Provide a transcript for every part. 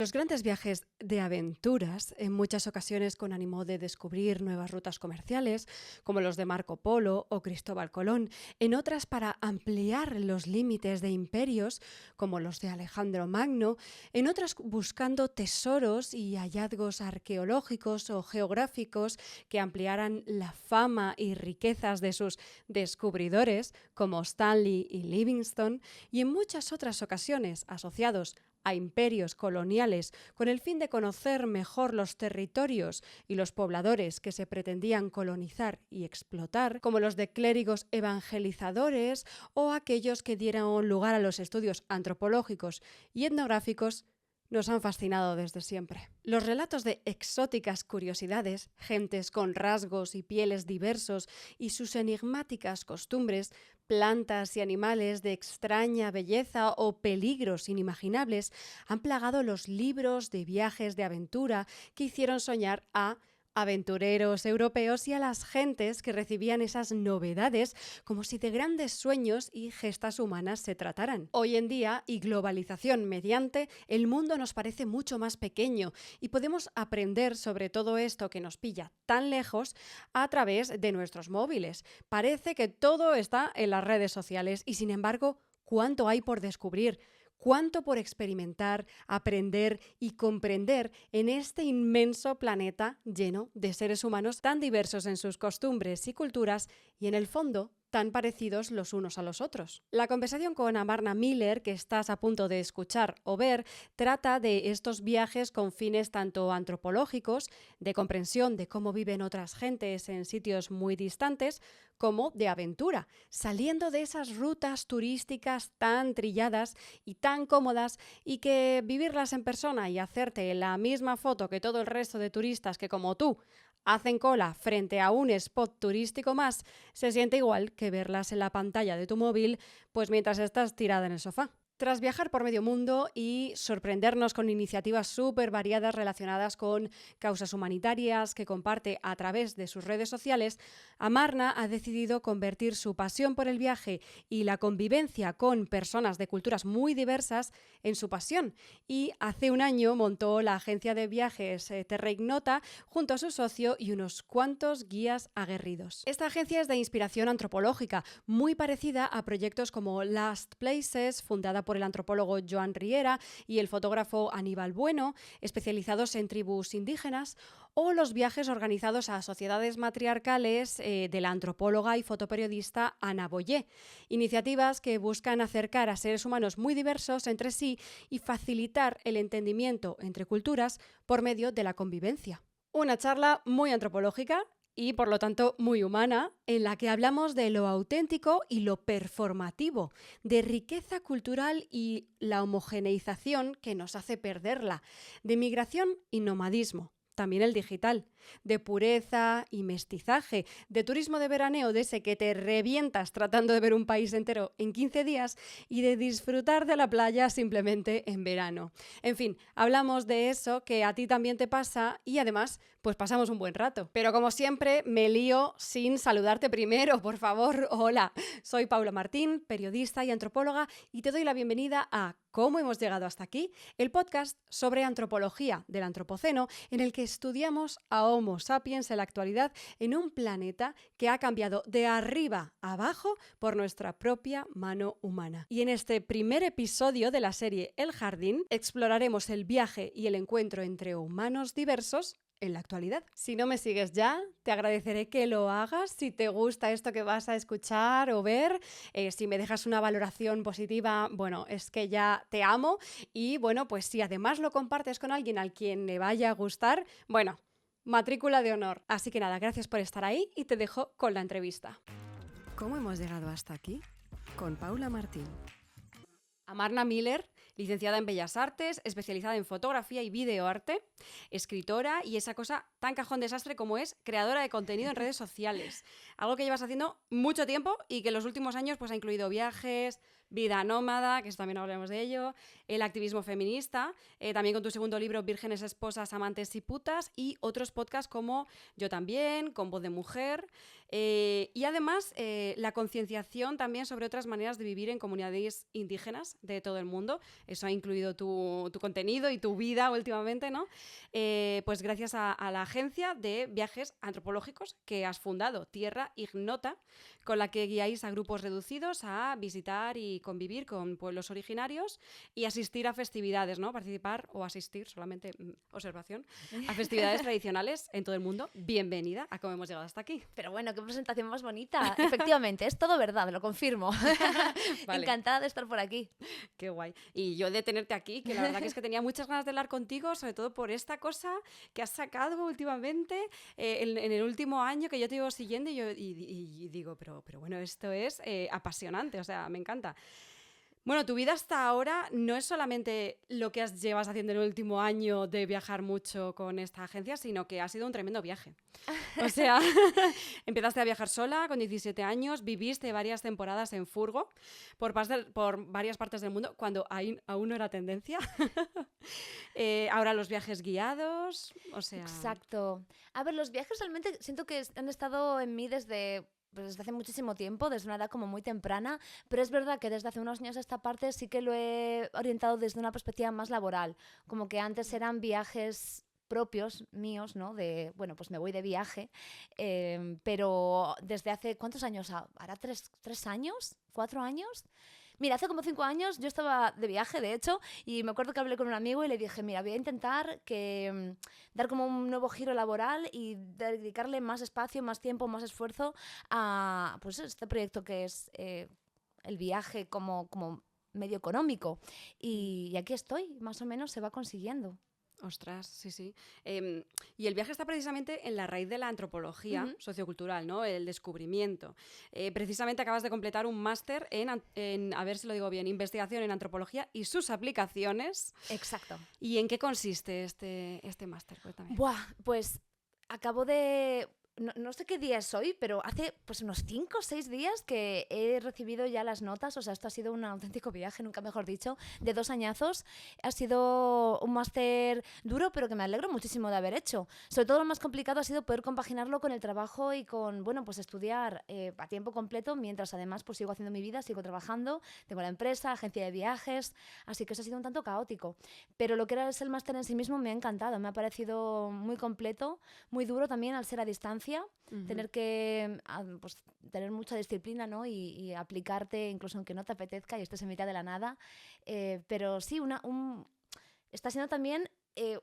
Los grandes viajes de aventuras, en muchas ocasiones con ánimo de descubrir nuevas rutas comerciales, como los de Marco Polo o Cristóbal Colón, en otras para ampliar los límites de imperios, como los de Alejandro Magno, en otras buscando tesoros y hallazgos arqueológicos o geográficos que ampliaran la fama y riquezas de sus descubridores, como Stanley y Livingstone, y en muchas otras ocasiones asociados a imperios coloniales con el fin de conocer mejor los territorios y los pobladores que se pretendían colonizar y explotar, como los de clérigos evangelizadores o aquellos que dieron lugar a los estudios antropológicos y etnográficos, nos han fascinado desde siempre. Los relatos de exóticas curiosidades, gentes con rasgos y pieles diversos y sus enigmáticas costumbres, plantas y animales de extraña belleza o peligros inimaginables han plagado los libros de viajes de aventura que hicieron soñar a aventureros europeos y a las gentes que recibían esas novedades como si de grandes sueños y gestas humanas se trataran. Hoy en día, y globalización mediante, el mundo nos parece mucho más pequeño y podemos aprender sobre todo esto que nos pilla tan lejos a través de nuestros móviles. Parece que todo está en las redes sociales y, sin embargo, ¿cuánto hay por descubrir? ¿Cuánto por experimentar, aprender y comprender en este inmenso planeta lleno de seres humanos tan diversos en sus costumbres y culturas y, en el fondo, tan parecidos los unos a los otros? La conversación con Amarna Miller, que estás a punto de escuchar o ver, trata de estos viajes con fines tanto antropológicos, de comprensión de cómo viven otras gentes en sitios muy distantes, como de aventura, saliendo de esas rutas turísticas tan trilladas y tan cómodas, y que vivirlas en persona y hacerte la misma foto que todo el resto de turistas que, como tú, hacen cola frente a un spot turístico más, se siente igual que verlas en la pantalla de tu móvil, pues mientras estás tirada en el sofá. Tras viajar por medio mundo y sorprendernos con iniciativas súper variadas relacionadas con causas humanitarias que comparte a través de sus redes sociales, Amarna ha decidido convertir su pasión por el viaje y la convivencia con personas de culturas muy diversas en su pasión, y hace un año montó la agencia de viajes Terra Ignota junto a su socio y unos cuantos guías aguerridos. Esta agencia es de inspiración antropológica, muy parecida a proyectos como Last Places, fundada por el antropólogo Joan Riera y el fotógrafo Aníbal Bueno, especializados en tribus indígenas, o los viajes organizados a sociedades matriarcales de la antropóloga y fotoperiodista Ana Boyer, iniciativas que buscan acercar a seres humanos muy diversos entre sí y facilitar el entendimiento entre culturas por medio de la convivencia. Una charla muy antropológica y, por lo tanto, muy humana, en la que hablamos de lo auténtico y lo performativo, de riqueza cultural y la homogeneización que nos hace perderla, de migración y nomadismo, también el digital, de pureza y mestizaje, de turismo de veraneo de ese que te revientas tratando de ver un país entero en 15 días y de disfrutar de la playa simplemente en verano. En fin, hablamos de eso que a ti también te pasa y además pues pasamos un buen rato. Pero como siempre me lío sin saludarte primero, por favor. Hola, soy Paula Martín, periodista y antropóloga, y te doy la bienvenida a ¿Cómo hemos llegado hasta aquí?, el podcast sobre antropología del Antropoceno, en el que estudiamos a Homo sapiens en la actualidad en un planeta que ha cambiado de arriba a abajo por nuestra propia mano humana. Y en este primer episodio de la serie El Jardín exploraremos el viaje y el encuentro entre humanos diversos en la actualidad. Si no me sigues ya, te agradeceré que lo hagas si te gusta esto que vas a escuchar o ver. Si me dejas una valoración positiva, bueno, es que ya te amo. Y bueno, pues si además lo compartes con alguien al quien le vaya a gustar, bueno, matrícula de honor. Así que nada, gracias por estar ahí y te dejo con la entrevista. ¿Cómo hemos llegado hasta aquí? Con Paula Martín. Amarna Miller, licenciada en Bellas Artes, especializada en fotografía y videoarte, escritora y esa cosa tan cajón desastre como es creadora de contenido en redes sociales. Algo que llevas haciendo mucho tiempo y que en los últimos años pues, ha incluido viajes, vida nómada, que eso también hablaremos de ello, el activismo feminista, también con tu segundo libro Vírgenes, Esposas, Amantes y Putas, y otros podcasts como Yo también, con Voz de Mujer, y además la concienciación también sobre otras maneras de vivir en comunidades indígenas de todo el mundo. Eso ha incluido tu contenido y tu vida últimamente, ¿no? Pues gracias a la agencia de viajes antropológicos que has fundado, Tierra Ignota, con la que guiáis a grupos reducidos a visitar y convivir con pueblos originarios y asistir a festividades, ¿no? Participar o asistir, solamente observación, a festividades tradicionales en todo el mundo. Bienvenida a cómo hemos llegado hasta aquí. Pero bueno, qué presentación más bonita. Efectivamente, es todo verdad, lo confirmo. Vale. Encantada de estar por aquí. Qué guay. Y yo de tenerte aquí, que la verdad que es que tenía muchas ganas de hablar contigo, sobre todo por esta cosa que has sacado últimamente en el último año, que yo te iba siguiendo y digo, pero bueno, esto es apasionante, o sea, me encanta. Bueno, tu vida hasta ahora no es solamente lo que llevas haciendo en el último año de viajar mucho con esta agencia, sino que ha sido un tremendo viaje. O sea, empezaste a viajar sola con 17 años, viviste varias temporadas en furgo por varias partes del mundo, cuando aún no era tendencia. Ahora los viajes guiados, o sea... Exacto. A ver, los viajes realmente siento que han estado en mí desde hace muchísimo tiempo, desde una edad como muy temprana, pero es verdad que desde hace unos años a esta parte sí que lo he orientado desde una perspectiva más laboral, como que antes eran viajes propios míos, ¿no? De, bueno, pues me voy de viaje, pero desde hace, ¿cuántos años? ¿Ahora 3 años? ¿4 años? Mira, hace como 5 años yo estaba de viaje, de hecho, y me acuerdo que hablé con un amigo y le dije, mira, voy a intentar dar como un nuevo giro laboral y dedicarle más espacio, más tiempo, más esfuerzo a pues, este proyecto que es el viaje como medio económico. Y aquí estoy, más o menos se va consiguiendo. Ostras, sí, sí. Y el viaje está precisamente en la raíz de la antropología sociocultural, ¿no? El descubrimiento. Precisamente acabas de completar un máster en, a ver si lo digo bien, investigación en antropología y sus aplicaciones. Exacto. ¿Y en qué consiste este máster? Cuéntame. Buah, pues acabo de... No sé qué día es hoy, pero hace pues unos 5 o 6 días que he recibido ya las notas. O sea, esto ha sido un auténtico viaje, nunca mejor dicho, de 2 añazos. Ha sido un máster duro, pero que me alegro muchísimo de haber hecho. Sobre todo lo más complicado ha sido poder compaginarlo con el trabajo y con, bueno, pues estudiar a tiempo completo, mientras además pues sigo haciendo mi vida, sigo trabajando, tengo la empresa, agencia de viajes, así que eso ha sido un tanto caótico. Pero lo que era el máster en sí mismo me ha encantado, me ha parecido muy completo, muy duro también al ser a distancia. Tener que pues, tener mucha disciplina, ¿no? y aplicarte incluso aunque no te apetezca y estés en mitad de la nada, pero sí, está siendo también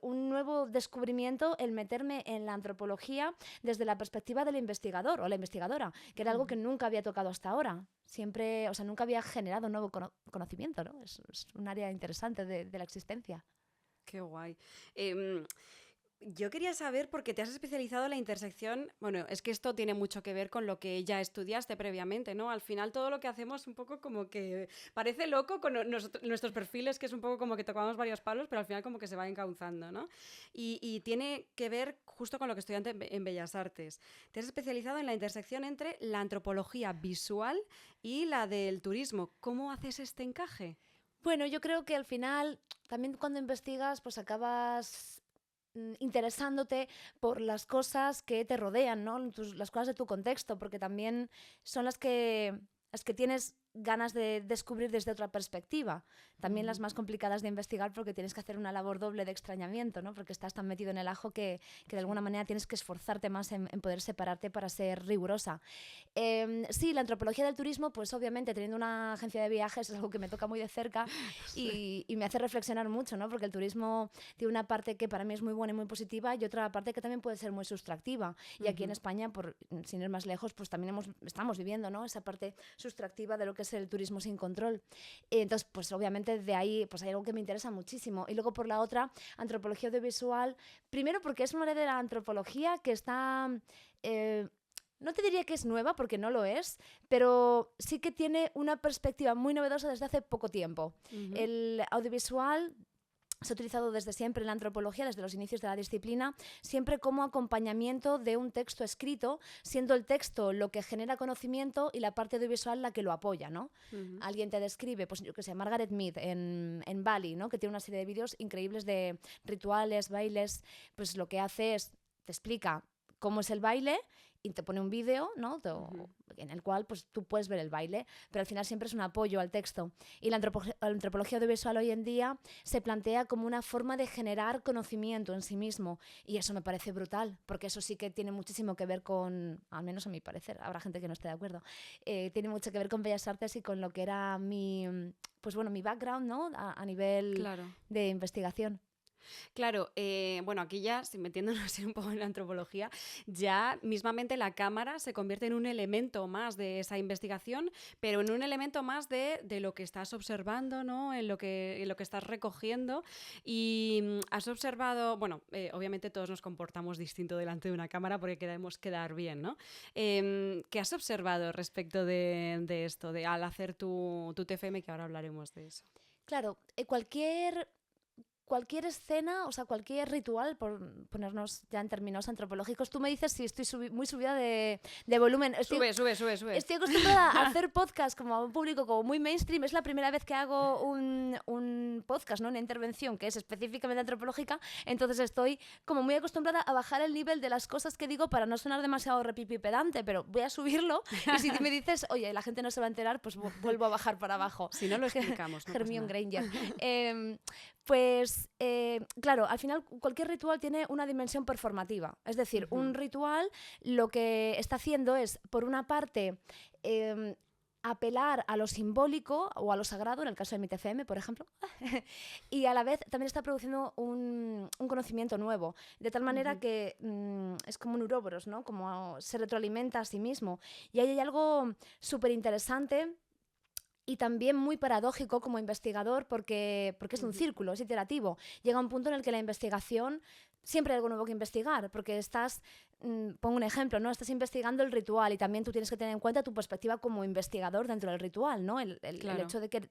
un nuevo descubrimiento el meterme en la antropología desde la perspectiva del investigador o la investigadora, que era algo que nunca había tocado hasta ahora. Siempre, o sea, nunca había generado un nuevo conocimiento, ¿no? Es un área interesante de la existencia. Qué guay. Yo quería saber, porque te has especializado en la intersección, bueno, es que esto tiene mucho que ver con lo que ya estudiaste previamente, ¿no? Al final todo lo que hacemos un poco como que parece loco con nuestros perfiles, que es un poco como que tocamos varios palos, pero al final como que se va encauzando, ¿no? Y tiene que ver justo con lo que estudiaste en Bellas Artes. Te has especializado en la intersección entre la antropología visual y la del turismo. ¿Cómo haces este encaje? Bueno, yo creo que al final, también cuando investigas, pues acabas interesándote por las cosas que te rodean, ¿no? Las cosas de tu contexto, porque también son las que tienes ganas de descubrir desde otra perspectiva. También las más complicadas de investigar, porque tienes que hacer una labor doble de extrañamiento, ¿no? Porque estás tan metido en el ajo que de alguna manera tienes que esforzarte más en poder separarte para ser rigurosa. Sí, la antropología del turismo, pues obviamente teniendo una agencia de viajes es algo que me toca muy de cerca y me hace reflexionar mucho, ¿no? Porque el turismo tiene una parte que para mí es muy buena y muy positiva y otra parte que también puede ser muy sustractiva. Y aquí en España, sin ir más lejos, pues también estamos viviendo, ¿no? Esa parte sustractiva de lo que es el turismo sin control. Entonces, pues obviamente de ahí pues hay algo que me interesa muchísimo. Y luego por la otra, antropología audiovisual, primero porque es una área de la antropología que está... no te diría que es nueva, porque no lo es, pero sí que tiene una perspectiva muy novedosa desde hace poco tiempo. El audiovisual se ha utilizado desde siempre en la antropología, desde los inicios de la disciplina, siempre como acompañamiento de un texto escrito, siendo el texto lo que genera conocimiento y la parte audiovisual la que lo apoya, ¿no? Alguien te describe, pues yo que sé, Margaret Mead en Bali, ¿no? Que tiene una serie de vídeos increíbles de rituales, bailes, pues lo que hace es, te explica cómo es el baile y te pone un vídeo, ¿no? En el cual pues, tú puedes ver el baile, pero al final siempre es un apoyo al texto. Y la antropología audiovisual hoy en día se plantea como una forma de generar conocimiento en sí mismo, y eso me parece brutal, porque eso sí que tiene muchísimo que ver con, al menos a mi parecer, habrá gente que no esté de acuerdo, tiene mucho que ver con Bellas Artes y con lo que era mi background, ¿no? A nivel de investigación. Claro, bueno, aquí ya, si metiéndonos un poco en la antropología, ya mismamente la cámara se convierte en un elemento más de esa investigación, pero en un elemento más de lo que estás observando, ¿no? En lo que estás recogiendo. Y has observado, bueno, obviamente todos nos comportamos distinto delante de una cámara porque queremos quedar bien, ¿no? ¿Qué has observado respecto de esto, al hacer tu TFM, que ahora hablaremos de eso? Claro, cualquier escena, o sea, cualquier ritual, por ponernos ya en términos antropológicos, tú me dices si estoy muy subida de volumen. Sube. Estoy acostumbrada a hacer podcast como a un público como muy mainstream. Es la primera vez que hago un podcast, ¿no? Una intervención que es específicamente antropológica. Entonces estoy como muy acostumbrada a bajar el nivel de las cosas que digo para no sonar demasiado repipipedante, pero voy a subirlo. Y si me dices, oye, la gente no se va a enterar, pues vuelvo a bajar para abajo. Si no lo explicamos, no Hermione Granger. Pues, claro, al final cualquier ritual tiene una dimensión performativa. Es decir, un ritual lo que está haciendo es, por una parte, apelar a lo simbólico o a lo sagrado, en el caso de mi TFM, por ejemplo, y a la vez también está produciendo un conocimiento nuevo, de tal manera que es como un uróboros, ¿no? Como se retroalimenta a sí mismo. Y ahí hay algo súper interesante y también muy paradójico como investigador porque es un círculo, es iterativo. Llega un punto en el que la investigación, siempre hay algo nuevo que investigar, porque pongo un ejemplo, ¿no? Estás investigando el ritual y también tú tienes que tener en cuenta tu perspectiva como investigador dentro del ritual, ¿no? El hecho de que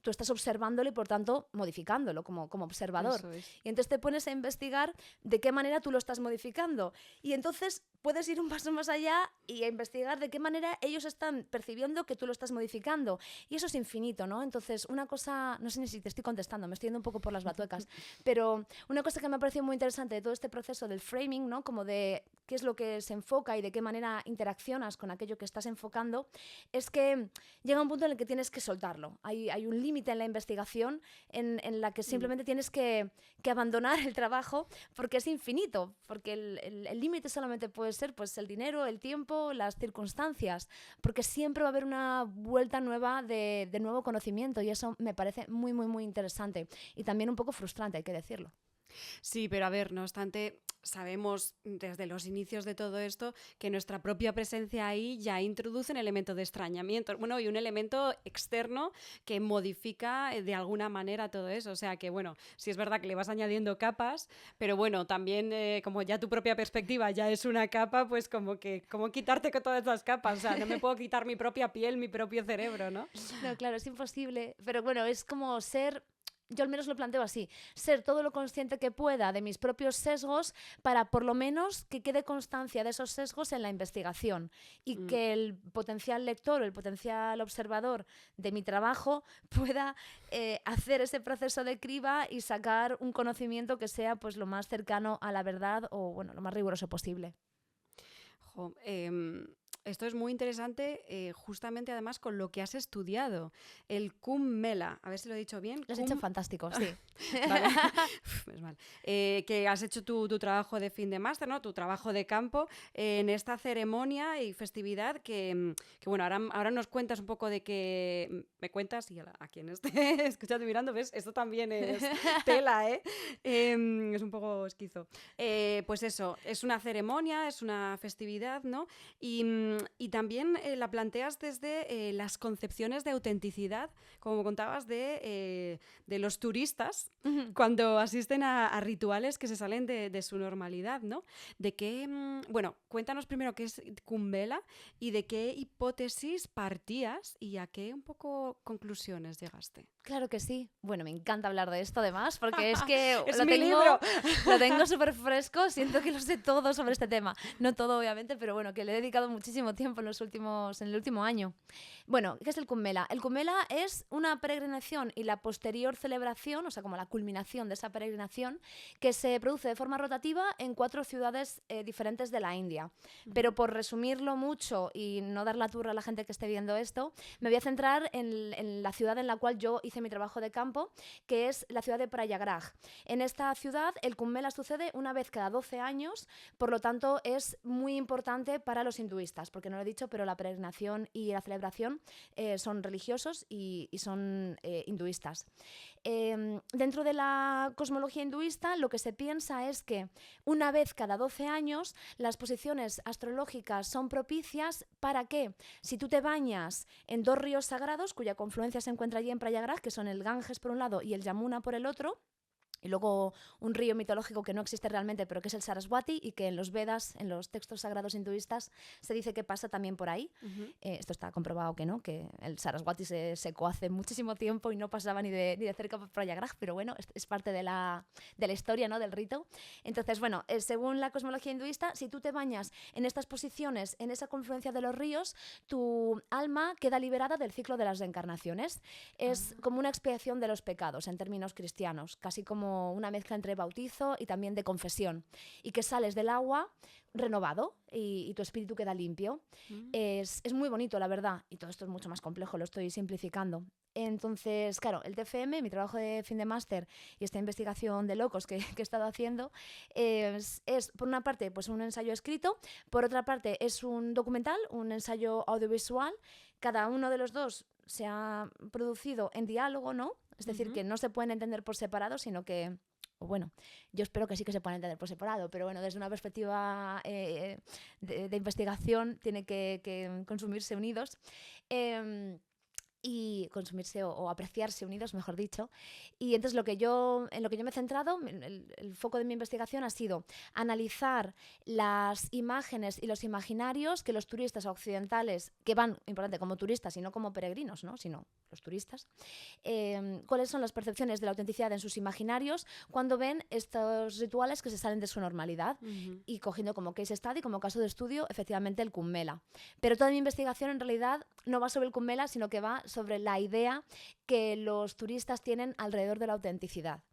tú estás observándolo y por tanto modificándolo como observador. Eso es. Y entonces te pones a investigar de qué manera tú lo estás modificando. Y entonces puedes ir un paso más allá y a investigar de qué manera ellos están percibiendo que tú lo estás modificando. Y eso es infinito, ¿no? Entonces, una cosa, no sé ni si te estoy contestando, me estoy yendo un poco por las batuecas, pero una cosa que me ha parecido muy interesante de todo este proceso del framing, ¿no? Como de qué es lo que se enfoca y de qué manera interaccionas con aquello que estás enfocando, es que llega un punto en el que tienes que soltarlo. Hay un límite en la investigación en la que simplemente tienes que abandonar el trabajo porque es infinito, porque el límite solamente puede ser pues, el dinero, el tiempo, las circunstancias, porque siempre va a haber una vuelta nueva de nuevo conocimiento y eso me parece muy, muy, muy interesante y también un poco frustrante, hay que decirlo. Sí, pero a ver, no obstante, sabemos desde los inicios de todo esto que nuestra propia presencia ahí ya introduce un elemento de extrañamiento, bueno, y un elemento externo que modifica de alguna manera todo eso. O sea que, bueno, sí es verdad que le vas añadiendo capas, pero bueno, también como ya tu propia perspectiva ya es una capa, pues como quitarte con todas esas capas. O sea, no me puedo quitar mi propia piel, mi propio cerebro, ¿no? No, claro, es imposible, pero bueno, es como ser... Yo al menos lo planteo así, ser todo lo consciente que pueda de mis propios sesgos para por lo menos que quede constancia de esos sesgos en la investigación y que el potencial lector o el potencial observador de mi trabajo pueda hacer ese proceso de criba y sacar un conocimiento que sea pues, lo más cercano a la verdad o bueno, lo más riguroso posible. Esto es muy interesante, justamente además con lo que has estudiado, el Cum Mela, a ver si lo he dicho bien. Lo has hecho fantástico, sí. Vale. Es mal. Que has hecho tu trabajo de fin de máster, ¿no? Tu trabajo de campo en esta ceremonia y festividad que bueno, ahora nos cuentas un poco de que me cuentas y a quien esté escuchando y mirando, ¿ves? Esto también es tela, ¿eh? Es un poco esquizo. Pues eso, es una ceremonia, es una festividad, ¿no? Y y también la planteas desde las concepciones de autenticidad, como contabas, de los turistas cuando asisten a rituales que se salen de su normalidad, ¿no? De qué, bueno, cuéntanos primero qué es Kumbela y de qué hipótesis partías y a qué un poco conclusiones llegaste. Claro que sí. Bueno, me encanta hablar de esto además, porque es que ¡Es mi libro! lo tengo súper fresco, siento que lo sé todo sobre este tema. No todo, obviamente, pero bueno, que le he dedicado muchísimo tiempo en el último año. Bueno, ¿qué es el Kumbela? El Kumbela es una peregrinación y la posterior celebración, o sea, como la culminación de esa peregrinación, que se produce de forma rotativa en 4 ciudades diferentes de la India. Pero por resumirlo mucho y no dar la turra a la gente que esté viendo esto, me voy a centrar en la ciudad en la cual yo hice mi trabajo de campo, que es la ciudad de Prayagraj. En esta ciudad el Kumbela sucede una vez cada 12 años, por lo tanto es muy importante para los hinduistas, porque no lo he dicho, pero la peregrinación y la celebración son religiosos y son hinduistas. Dentro de la cosmología hinduista lo que se piensa es que una vez cada 12 años las posiciones astrológicas son propicias para que si tú te bañas en 2 ríos sagrados cuya confluencia se encuentra allí en Prayagraj, que son el Ganges por un lado y el Yamuna por el otro, y luego un río mitológico que no existe realmente, pero que es el Saraswati y que en los Vedas, en los textos sagrados hinduistas, se dice que pasa también por ahí. Esto está comprobado que no, que el Saraswati se secó hace muchísimo tiempo y no pasaba ni de cerca por Prayagraj, pero bueno, es parte de la historia, ¿no? Del rito. Entonces, bueno, según la cosmología hinduista, si tú te bañas en estas posiciones, en esa confluencia de los ríos, tu alma queda liberada del ciclo de las reencarnaciones. Es como una expiación de los pecados en términos cristianos, casi como una mezcla entre bautizo y también de confesión, y que sales del agua renovado y tu espíritu queda limpio. Es muy bonito, la verdad, y todo esto es mucho más complejo, lo estoy simplificando. Entonces, claro, el TFM, mi trabajo de fin de máster y esta investigación de locos que he estado haciendo, es por una parte pues un ensayo escrito, por otra parte es un documental, un ensayo audiovisual. Cada uno de los dos se ha producido en diálogo, ¿no? Es decir, que no se pueden entender por separado, sino que, bueno, yo espero que sí que se puedan entender por separado, pero bueno, desde una perspectiva de investigación tiene que consumirse unidos. Y consumirse o apreciarse unidos, mejor dicho. Y entonces en lo que yo me he centrado, el foco de mi investigación ha sido analizar las imágenes y los imaginarios que los turistas occidentales, que van, importante, como turistas y no como peregrinos, ¿no? Sino los turistas, cuáles son las percepciones de la autenticidad en sus imaginarios cuando ven estos rituales que se salen de su normalidad, y cogiendo como case study, como caso de estudio, efectivamente el Kumbela. Pero toda mi investigación en realidad no va sobre el Kumbela, sino que va sobre la idea que los turistas tienen alrededor de la autenticidad.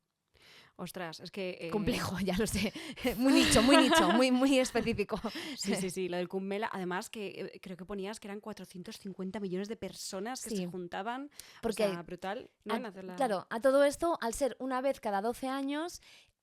Ostras, es que... Complejo, ya lo sé. Muy nicho, muy específico. Sí, lo del Kumbela. Además, que creo que ponías que eran 450 millones de personas que se juntaban. Porque, o sea, brutal, ¿no? Claro, a todo esto, al ser una vez cada 12 años...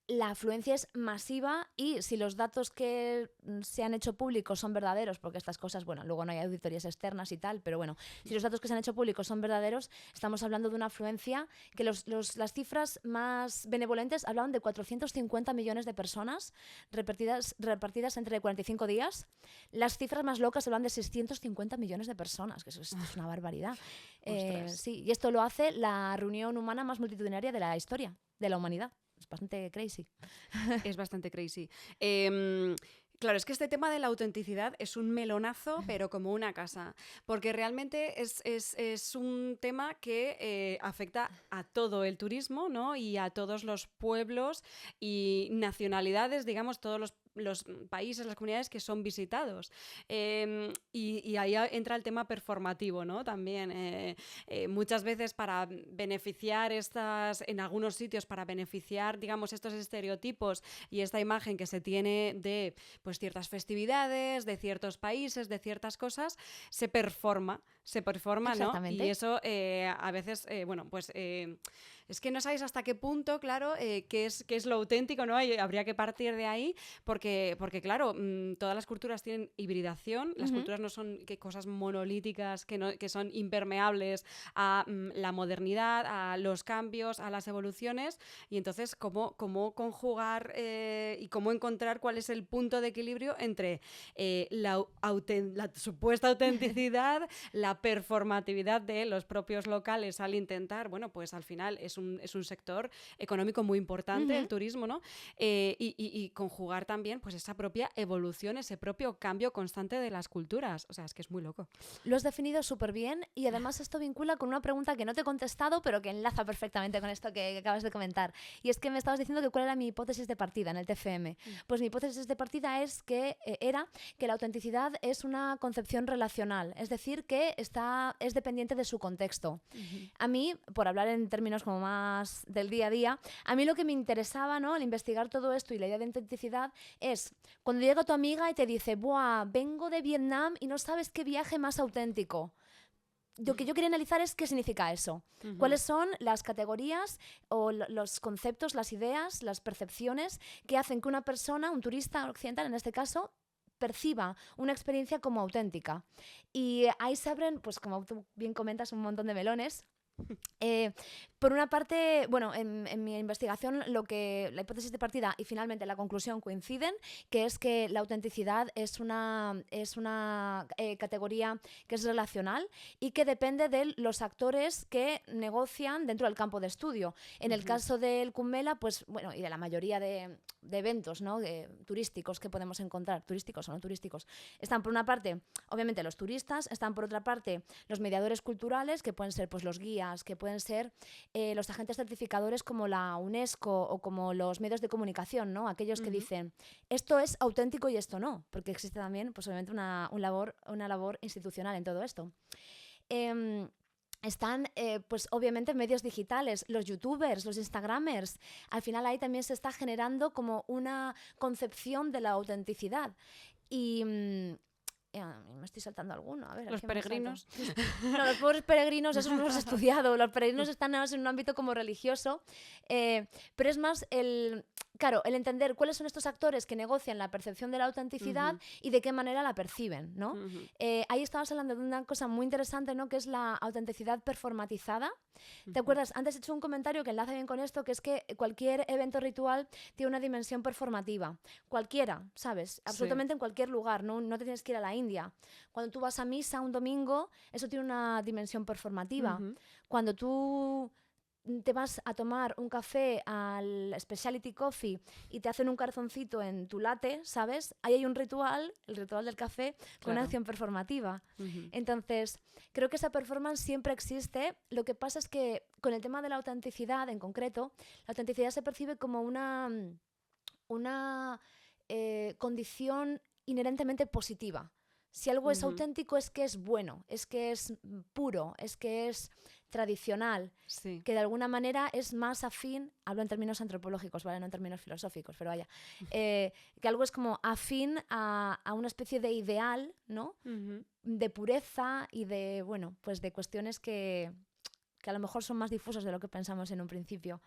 la afluencia es masiva y si los datos que se han hecho públicos son verdaderos, porque estas cosas, bueno, luego no hay auditorías externas y tal, pero bueno, si los datos que se han hecho públicos son verdaderos, estamos hablando de una afluencia que las cifras más benevolentes hablaban de 450 millones de personas repartidas entre 45 días. Las cifras más locas hablan de 650 millones de personas, que esto es una barbaridad. Sí, y esto lo hace la reunión humana más multitudinaria de la historia, de la humanidad. Es bastante crazy. Es bastante crazy. Claro, es que este tema de la autenticidad es un melonazo, pero como una casa, porque realmente es un tema que afecta a todo el turismo, ¿no? Y a todos los pueblos y nacionalidades, digamos, todos los países, las comunidades que son visitados. Y ahí entra el tema performativo, ¿no? También muchas veces para beneficiar en algunos sitios, para beneficiar, digamos, estos estereotipos y esta imagen que se tiene de pues ciertas festividades, de ciertos países, de ciertas cosas, se performa, ¿no? Y eso a veces, Es que no sabéis hasta qué punto, claro, qué es lo auténtico, ¿no? Habría que partir de ahí porque claro, todas las culturas tienen hibridación, las culturas no son cosas monolíticas que son impermeables a la modernidad, a los cambios, a las evoluciones, y entonces cómo conjugar y cómo encontrar cuál es el punto de equilibrio entre la supuesta autenticidad, la performatividad de los propios locales al intentar, bueno, pues al final es un sector económico muy importante, el turismo, ¿no? Y conjugar también pues esa propia evolución, ese propio cambio constante de las culturas. O sea, es que es muy loco. Lo has definido súper bien y además esto vincula con una pregunta que no te he contestado, pero que enlaza perfectamente con esto que acabas de comentar. Y es que me estabas diciendo que cuál era mi hipótesis de partida en el TFM. Pues mi hipótesis de partida era que la autenticidad es una concepción relacional, es decir, que es dependiente de su contexto. A mí, por hablar en términos como más del día a día, a mí lo que me interesaba, ¿no?, al investigar todo esto y la idea de autenticidad es cuando llega tu amiga y te dice, ¡buah, vengo de Vietnam y no sabes qué viaje más auténtico! Lo que yo quería analizar es qué significa eso. ¿Cuáles son las categorías o los conceptos, las ideas, las percepciones que hacen que una persona, un turista occidental en este caso, perciba una experiencia como auténtica? Y ahí se abren, pues como tú bien comentas, un montón de melones. Por una parte, bueno, en mi investigación la hipótesis de partida y finalmente la conclusión coinciden, que es que la autenticidad es una categoría que es relacional y que depende de los actores que negocian dentro del campo de estudio. En el caso del Kumbela, pues bueno, y de la mayoría de eventos, ¿no?, turísticos que podemos encontrar, turísticos o no turísticos, están por una parte, obviamente, los turistas, están por otra parte los mediadores culturales, que pueden ser pues los guías, que pueden ser los agentes certificadores como la UNESCO o como los medios de comunicación, ¿no?, aquellos que dicen esto es auténtico y esto no, porque existe también, pues obviamente, una labor institucional en todo esto. Están, pues obviamente, medios digitales, los youtubers, los instagramers. Al final ahí también se está generando como una concepción de la autenticidad. Y me estoy saltando alguno. A ver, los peregrinos. No, los pobres peregrinos, eso no los he estudiado. Los peregrinos están en un ámbito como religioso, pero es más el entender cuáles son estos actores que negocian la percepción de la autenticidad y de qué manera la perciben, ¿no? Ahí estabas hablando de una cosa muy interesante, ¿no?, que es la autenticidad performatizada. ¿Te acuerdas? Antes he hecho un comentario que enlaza bien con esto, que es que cualquier evento ritual tiene una dimensión performativa. Cualquiera, ¿sabes? Absolutamente en cualquier lugar, no te tienes que ir a la India. Cuando tú vas a misa un domingo, eso tiene una dimensión performativa. Cuando tú te vas a tomar un café al Specialty Coffee y te hacen un corazoncito en tu latte, ¿sabes? Ahí hay un ritual, el ritual del café, con una acción performativa. Entonces, creo que esa performance siempre existe. Lo que pasa es que con el tema de la autenticidad en concreto, la autenticidad se percibe como una condición inherentemente positiva. Si algo es auténtico es que es bueno, es que es puro, es que es tradicional, que de alguna manera es más afín, hablo en términos antropológicos, ¿vale?, no en términos filosóficos, pero vaya, que algo es como afín a una especie de ideal, ¿no?, de pureza y de, bueno, pues de cuestiones que a lo mejor son más difusas de lo que pensamos en un principio.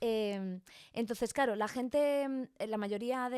Entonces, claro, la gente, la mayoría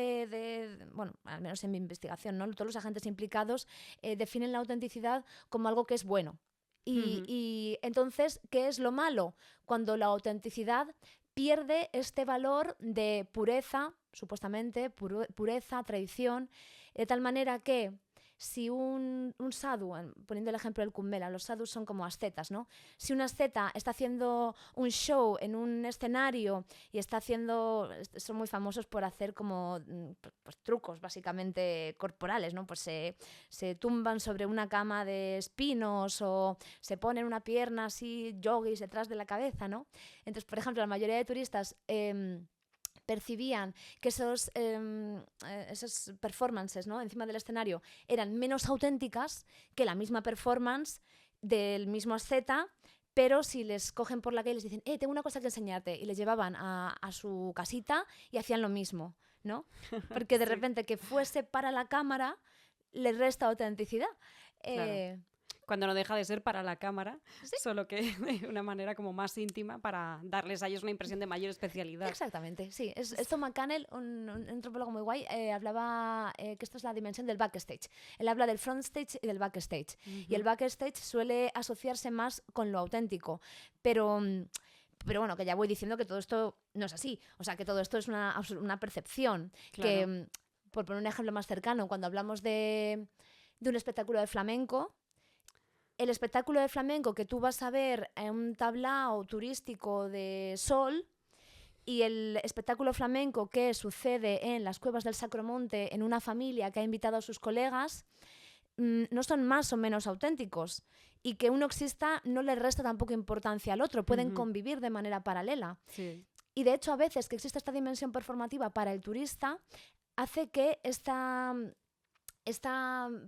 bueno, al menos en mi investigación, ¿no?, todos los agentes implicados definen la autenticidad como algo que es bueno. Y entonces, ¿qué es lo malo? Cuando la autenticidad pierde este valor de pureza, supuestamente, pureza, tradición, de tal manera que si un sadhu, poniendo el ejemplo del Kumbela, los sadhus son como ascetas, ¿no? Si un asceta está haciendo un show en un escenario y son muy famosos por hacer como pues, trucos básicamente corporales, ¿no? Pues se tumban sobre una cama de espinos o se ponen una pierna así, yogis detrás de la cabeza, ¿no? Entonces, por ejemplo, la mayoría de turistas percibían que esas performances, ¿no?, encima del escenario eran menos auténticas que la misma performance del mismo asceta, pero si les cogen por la calle y les dicen tengo una cosa que enseñarte, y les llevaban a su casita y hacían lo mismo, ¿no? Porque de repente que fuese para la cámara les resta autenticidad. Claro. cuando no deja de ser para la cámara, solo que de una manera como más íntima para darles a ellos una impresión de mayor especialidad. Exactamente, sí. Tom McCannell, un antropólogo muy guay, hablaba que esto es la dimensión del backstage. Él habla del frontstage y del backstage. Y el backstage suele asociarse más con lo auténtico, pero bueno, que ya voy diciendo que todo esto no es así. O sea, que todo esto es una percepción. Claro. Que, por poner un ejemplo más cercano, cuando hablamos de un espectáculo de flamenco, el espectáculo de flamenco que tú vas a ver en un tablao turístico de sol y el espectáculo flamenco que sucede en las cuevas del Sacromonte en una familia que ha invitado a sus colegas, no son más o menos auténticos. Y que uno exista no le resta tampoco importancia al otro, pueden convivir de manera paralela. Sí. Y de hecho, a veces que existe esta dimensión performativa para el turista, hace que esta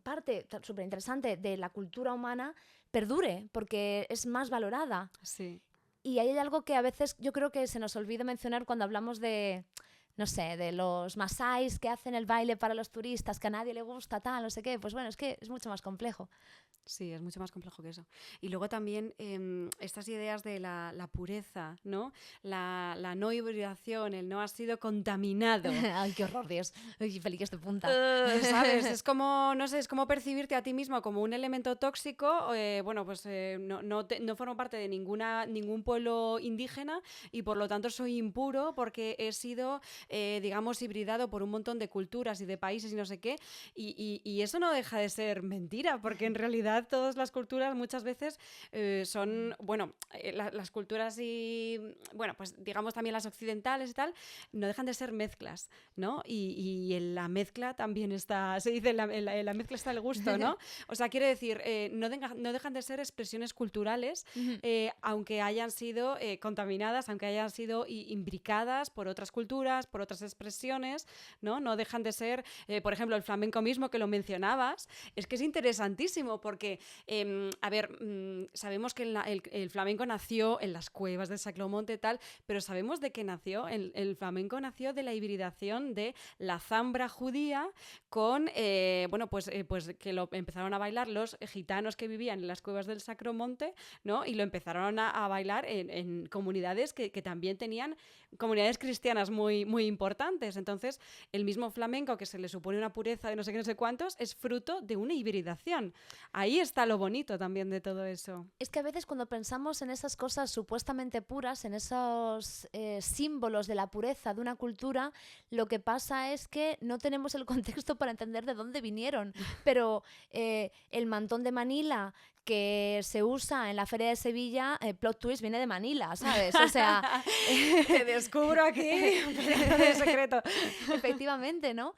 parte súper interesante de la cultura humana perdure, porque es más valorada. Sí. Y ahí hay algo que a veces yo creo que se nos olvida mencionar cuando hablamos de, no sé, de los masáis que hacen el baile para los turistas, que a nadie le gusta, tal, no sé qué. Pues bueno, es que es mucho más complejo. Sí, es mucho más complejo que eso. Y luego también estas ideas de la pureza, ¿no? La no hibridación, el no ha sido contaminado. Ay, qué horror, Dios. Ay, feliz de punta. ¿Sabes? Es como, no sé, es como percibirte a ti mismo como un elemento tóxico. Bueno, pues no formo parte de ningún pueblo indígena y por lo tanto soy impuro porque he sido, digamos, hibridado por un montón de culturas y de países y no sé qué. Y eso no deja de ser mentira, porque en realidad todas las culturas muchas veces son, bueno, las culturas y, bueno, pues digamos también las occidentales y tal, no dejan de ser mezclas, ¿no? Y en la mezcla también está, se dice, en la mezcla está el gusto, ¿no? O sea, quiere decir, no dejan de ser expresiones culturales, aunque hayan sido contaminadas, aunque hayan sido imbricadas por otras culturas, por otras expresiones, ¿no? No dejan de ser, por ejemplo, el flamenco mismo que lo mencionabas, es que es interesantísimo porque a ver, sabemos que el flamenco nació en las cuevas del Sacromonte y tal, pero sabemos de qué nació. El flamenco nació de la hibridación de la zambra judía con, bueno, pues que lo empezaron a bailar los gitanos que vivían en las cuevas del Sacromonte, ¿no? Y lo empezaron a bailar en comunidades que también tenían comunidades cristianas muy, muy importantes. Entonces, el mismo flamenco que se le supone una pureza de no sé qué, no sé cuántos, es fruto de una hibridación. Ahí está lo bonito también de todo eso. Es que a veces cuando pensamos en esas cosas supuestamente puras, en esos símbolos de la pureza de una cultura, lo que pasa es que no tenemos el contexto para entender de dónde vinieron. Pero el mantón de Manila que se usa en la Feria de Sevilla, plot twist, viene de Manila, ¿sabes? O sea... Te descubro aquí un pedazo de secreto. Efectivamente, ¿no?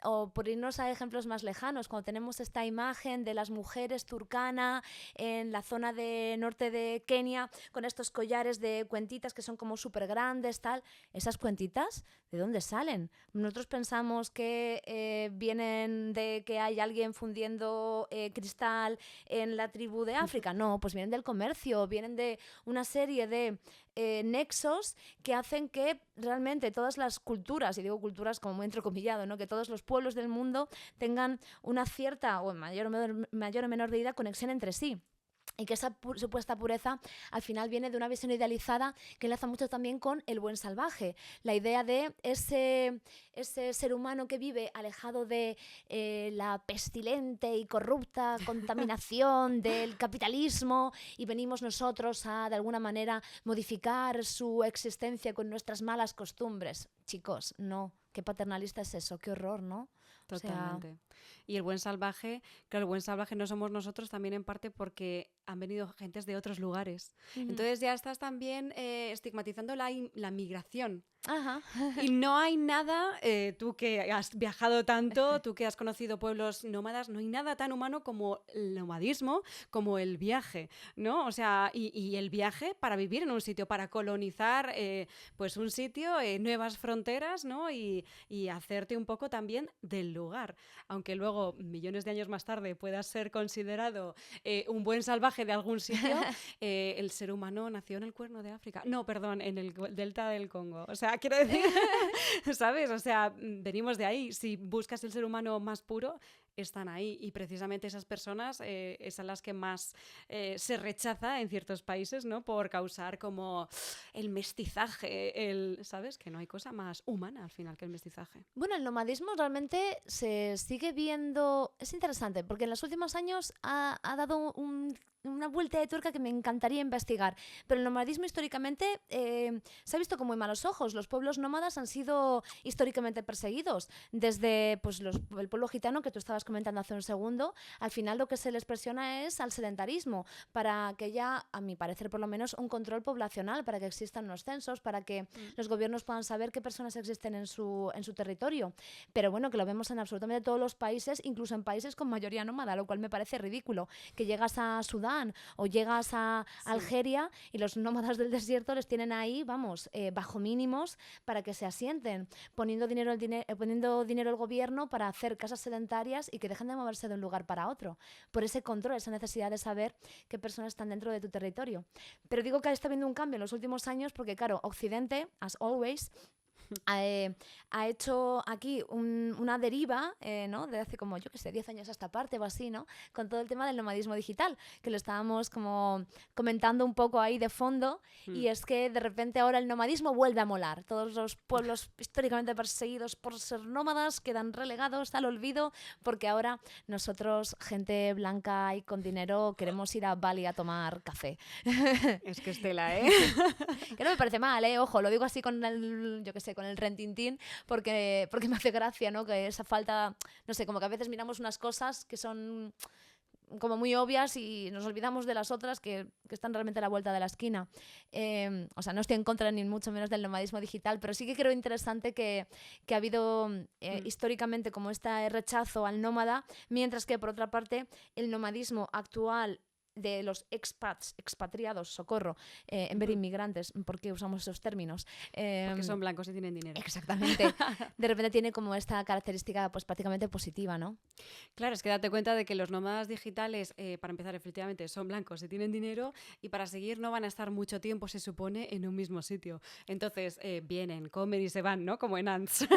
O por irnos a ejemplos más lejanos, cuando tenemos esta imagen de las mujeres turkana en la zona de norte de Kenia, con estos collares de cuentitas que son como súper grandes, tal, esas cuentitas, ¿de dónde salen? Nosotros pensamos que vienen de que hay alguien fundiendo cristal en la tribu de África. No, pues vienen del comercio, vienen de una serie de nexos que hacen que realmente todas las culturas, y digo culturas como muy entrecomillado, ¿no? Que todos los pueblos del mundo tengan una cierta, o en mayor o menor medida, conexión entre sí. Y que esa supuesta pureza al final viene de una visión idealizada que enlaza mucho también con el buen salvaje. La idea de ese ser humano que vive alejado de la pestilente y corrupta contaminación del capitalismo y venimos nosotros a, de alguna manera, modificar su existencia con nuestras malas costumbres. Chicos, no. Qué paternalista es eso, qué horror, ¿no? Totalmente. O sea... Y el buen salvaje, claro, el buen salvaje no somos nosotros también en parte porque han venido gentes de otros lugares. Entonces ya estás también estigmatizando la migración. Ajá. Y no hay nada, tú que has viajado tanto, tú que has conocido pueblos nómadas, no hay nada tan humano como el nomadismo, como el viaje, ¿no? O sea, y el viaje para vivir en un sitio, para colonizar pues un sitio, nuevas fronteras, ¿no? Y hacerte un poco también del lugar. Aunque luego, millones de años más tarde, puedas ser considerado un buen salvaje de algún sitio, el ser humano nació en el Cuerno de África. No, perdón, en el delta del Congo. O sea, quiero decir, ¿sabes? O sea, venimos de ahí. Si buscas el ser humano más puro, están ahí, y precisamente esas personas es a las que más se rechaza en ciertos países, ¿no? Por causar como el mestizaje, ¿sabes? Que no hay cosa más humana al final que el mestizaje. Bueno, el nomadismo realmente se sigue viendo, es interesante, porque en los últimos años ha dado una vuelta de tuerca que me encantaría investigar, pero el nomadismo históricamente se ha visto con muy malos ojos. Los pueblos nómadas han sido históricamente perseguidos, desde pues, el pueblo gitano que tú estabas comentando hace un segundo. Al final lo que se les presiona es al sedentarismo, para que haya, a mi parecer por lo menos, un control poblacional, para que existan unos censos, para que los gobiernos puedan saber qué personas existen en su territorio. Pero bueno, que lo vemos en absolutamente todos los países, incluso en países con mayoría nómada, lo cual me parece ridículo. Que llegas a Sudán o llegas a Algeria y los nómadas del desierto les tienen ahí, vamos, bajo mínimos para que se asienten, poniendo dinero el gobierno para hacer casas sedentarias y que dejen de moverse de un lugar para otro, por ese control, esa necesidad de saber qué personas están dentro de tu territorio. Pero digo que está habiendo un cambio en los últimos años porque, claro, Occidente, as always, ha hecho aquí una deriva, ¿no? De hace como, yo qué sé, 10 años a esta parte o así, ¿no? Con todo el tema del nomadismo digital, que lo estábamos como comentando un poco ahí de fondo, y es que de repente ahora el nomadismo vuelve a molar. Todos los pueblos históricamente perseguidos por ser nómadas quedan relegados al olvido, porque ahora nosotros, gente blanca y con dinero, queremos ir a Bali a tomar café. Es que Estela, ¿eh? Que no me parece mal, ojo, lo digo así con el, yo qué sé, con el rentintín, porque me hace gracia, ¿no? Que esa falta, no sé, como que a veces miramos unas cosas que son como muy obvias y nos olvidamos de las otras que están realmente a la vuelta de la esquina. O sea, no estoy en contra ni mucho menos del nomadismo digital, pero sí que creo interesante que ha habido históricamente como este rechazo al nómada, mientras que por otra parte el nomadismo actual de los expatriados, socorro, en vez de inmigrantes, ¿por qué usamos esos términos? Porque son blancos y tienen dinero. Exactamente. De repente tiene como esta característica pues prácticamente positiva, ¿no? Claro, es que date cuenta de que los nómadas digitales, para empezar, efectivamente, son blancos y tienen dinero, y para seguir no van a estar mucho tiempo, se supone, en un mismo sitio. Entonces, vienen, comen y se van, ¿no? Como en Ants.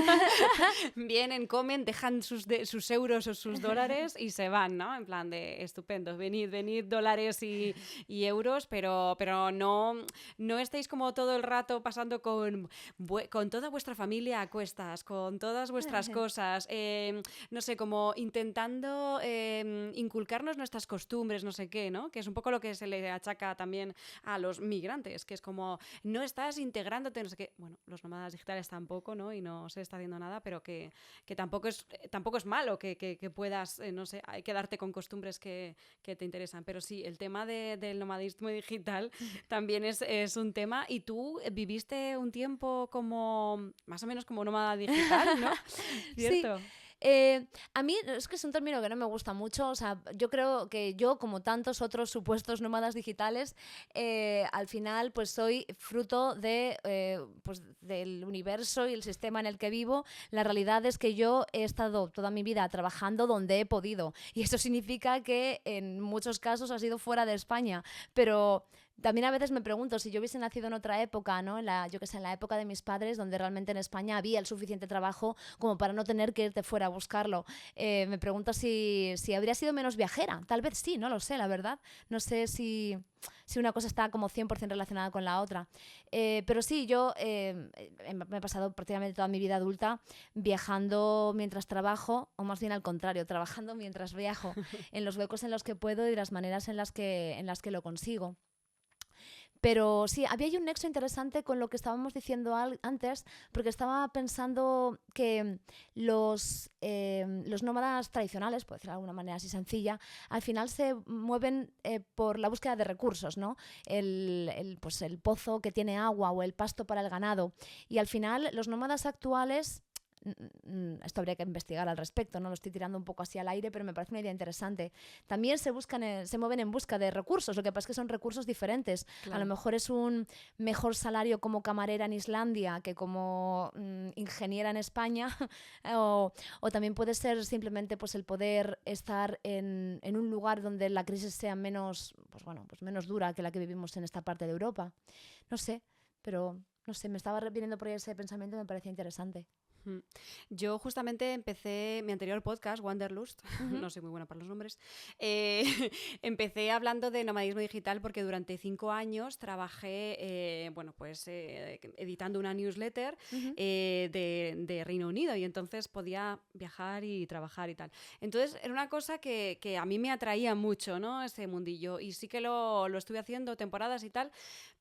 Vienen, comen, dejan sus euros o sus dólares y se van, ¿no? En plan de, estupendo, venid, dólares y euros, pero no estéis como todo el rato pasando con toda vuestra familia a cuestas, con todas vuestras cosas, no sé, como intentando inculcarnos nuestras costumbres, no sé qué, ¿no? Que es un poco lo que se le achaca también a los migrantes, que es como, no estás integrándote, no sé qué. Bueno, los nómadas digitales tampoco, ¿no? Y no se está haciendo nada, pero que tampoco es malo que puedas, no sé, quedarte con costumbres que te interesan. Pero sí, el tema del nomadismo digital también es un tema. Y tú viviste un tiempo como, más o menos como nómada digital, ¿no? ¿Cierto? Sí. A mí es que es un término que no me gusta mucho. O sea, yo creo que yo, como tantos otros supuestos nómadas digitales, al final pues soy fruto pues, del universo y el sistema en el que vivo. La realidad es que yo he estado toda mi vida trabajando donde he podido, y eso significa que en muchos casos ha sido fuera de España, pero también a veces me pregunto si yo hubiese nacido en otra época, ¿no? Yo que sé, en la época de mis padres, donde realmente en España había el suficiente trabajo como para no tener que irte fuera a buscarlo. Me pregunto si habría sido menos viajera. Tal vez sí, no lo sé, la verdad. No sé si una cosa está como 100% relacionada con la otra. Pero sí, yo me he pasado prácticamente toda mi vida adulta viajando mientras trabajo, o más bien al contrario, trabajando mientras viajo, en los huecos en los que puedo y las maneras en las que lo consigo. Pero sí, había ahí un nexo interesante con lo que estábamos diciendo antes, porque estaba pensando que los nómadas tradicionales, por decirlo de alguna manera así sencilla, al final se mueven por la búsqueda de recursos, ¿no? Pues el pozo que tiene agua o el pasto para el ganado. Y al final los nómadas actuales, esto habría que investigar al respecto, no lo estoy tirando un poco así al aire, pero me parece una idea interesante. También se mueven en busca de recursos, lo que pasa es que son recursos diferentes. Claro. A lo mejor es un mejor salario como camarera en Islandia que como ingeniera en España, o también puede ser simplemente pues, el poder estar en un lugar donde la crisis sea menos dura que la que vivimos en esta parte de Europa. No sé, pero no sé, me estaba viniendo por ahí ese pensamiento y me parecía interesante. Mm. Yo justamente empecé mi anterior podcast, Wanderlust, no soy muy buena para los nombres, empecé hablando de nomadismo digital porque durante 5 años trabajé, editando una newsletter de Reino Unido, y entonces podía viajar y trabajar y tal. Entonces era una cosa que a mí me atraía mucho, ¿no? Ese mundillo, y sí que lo estuve haciendo temporadas y tal,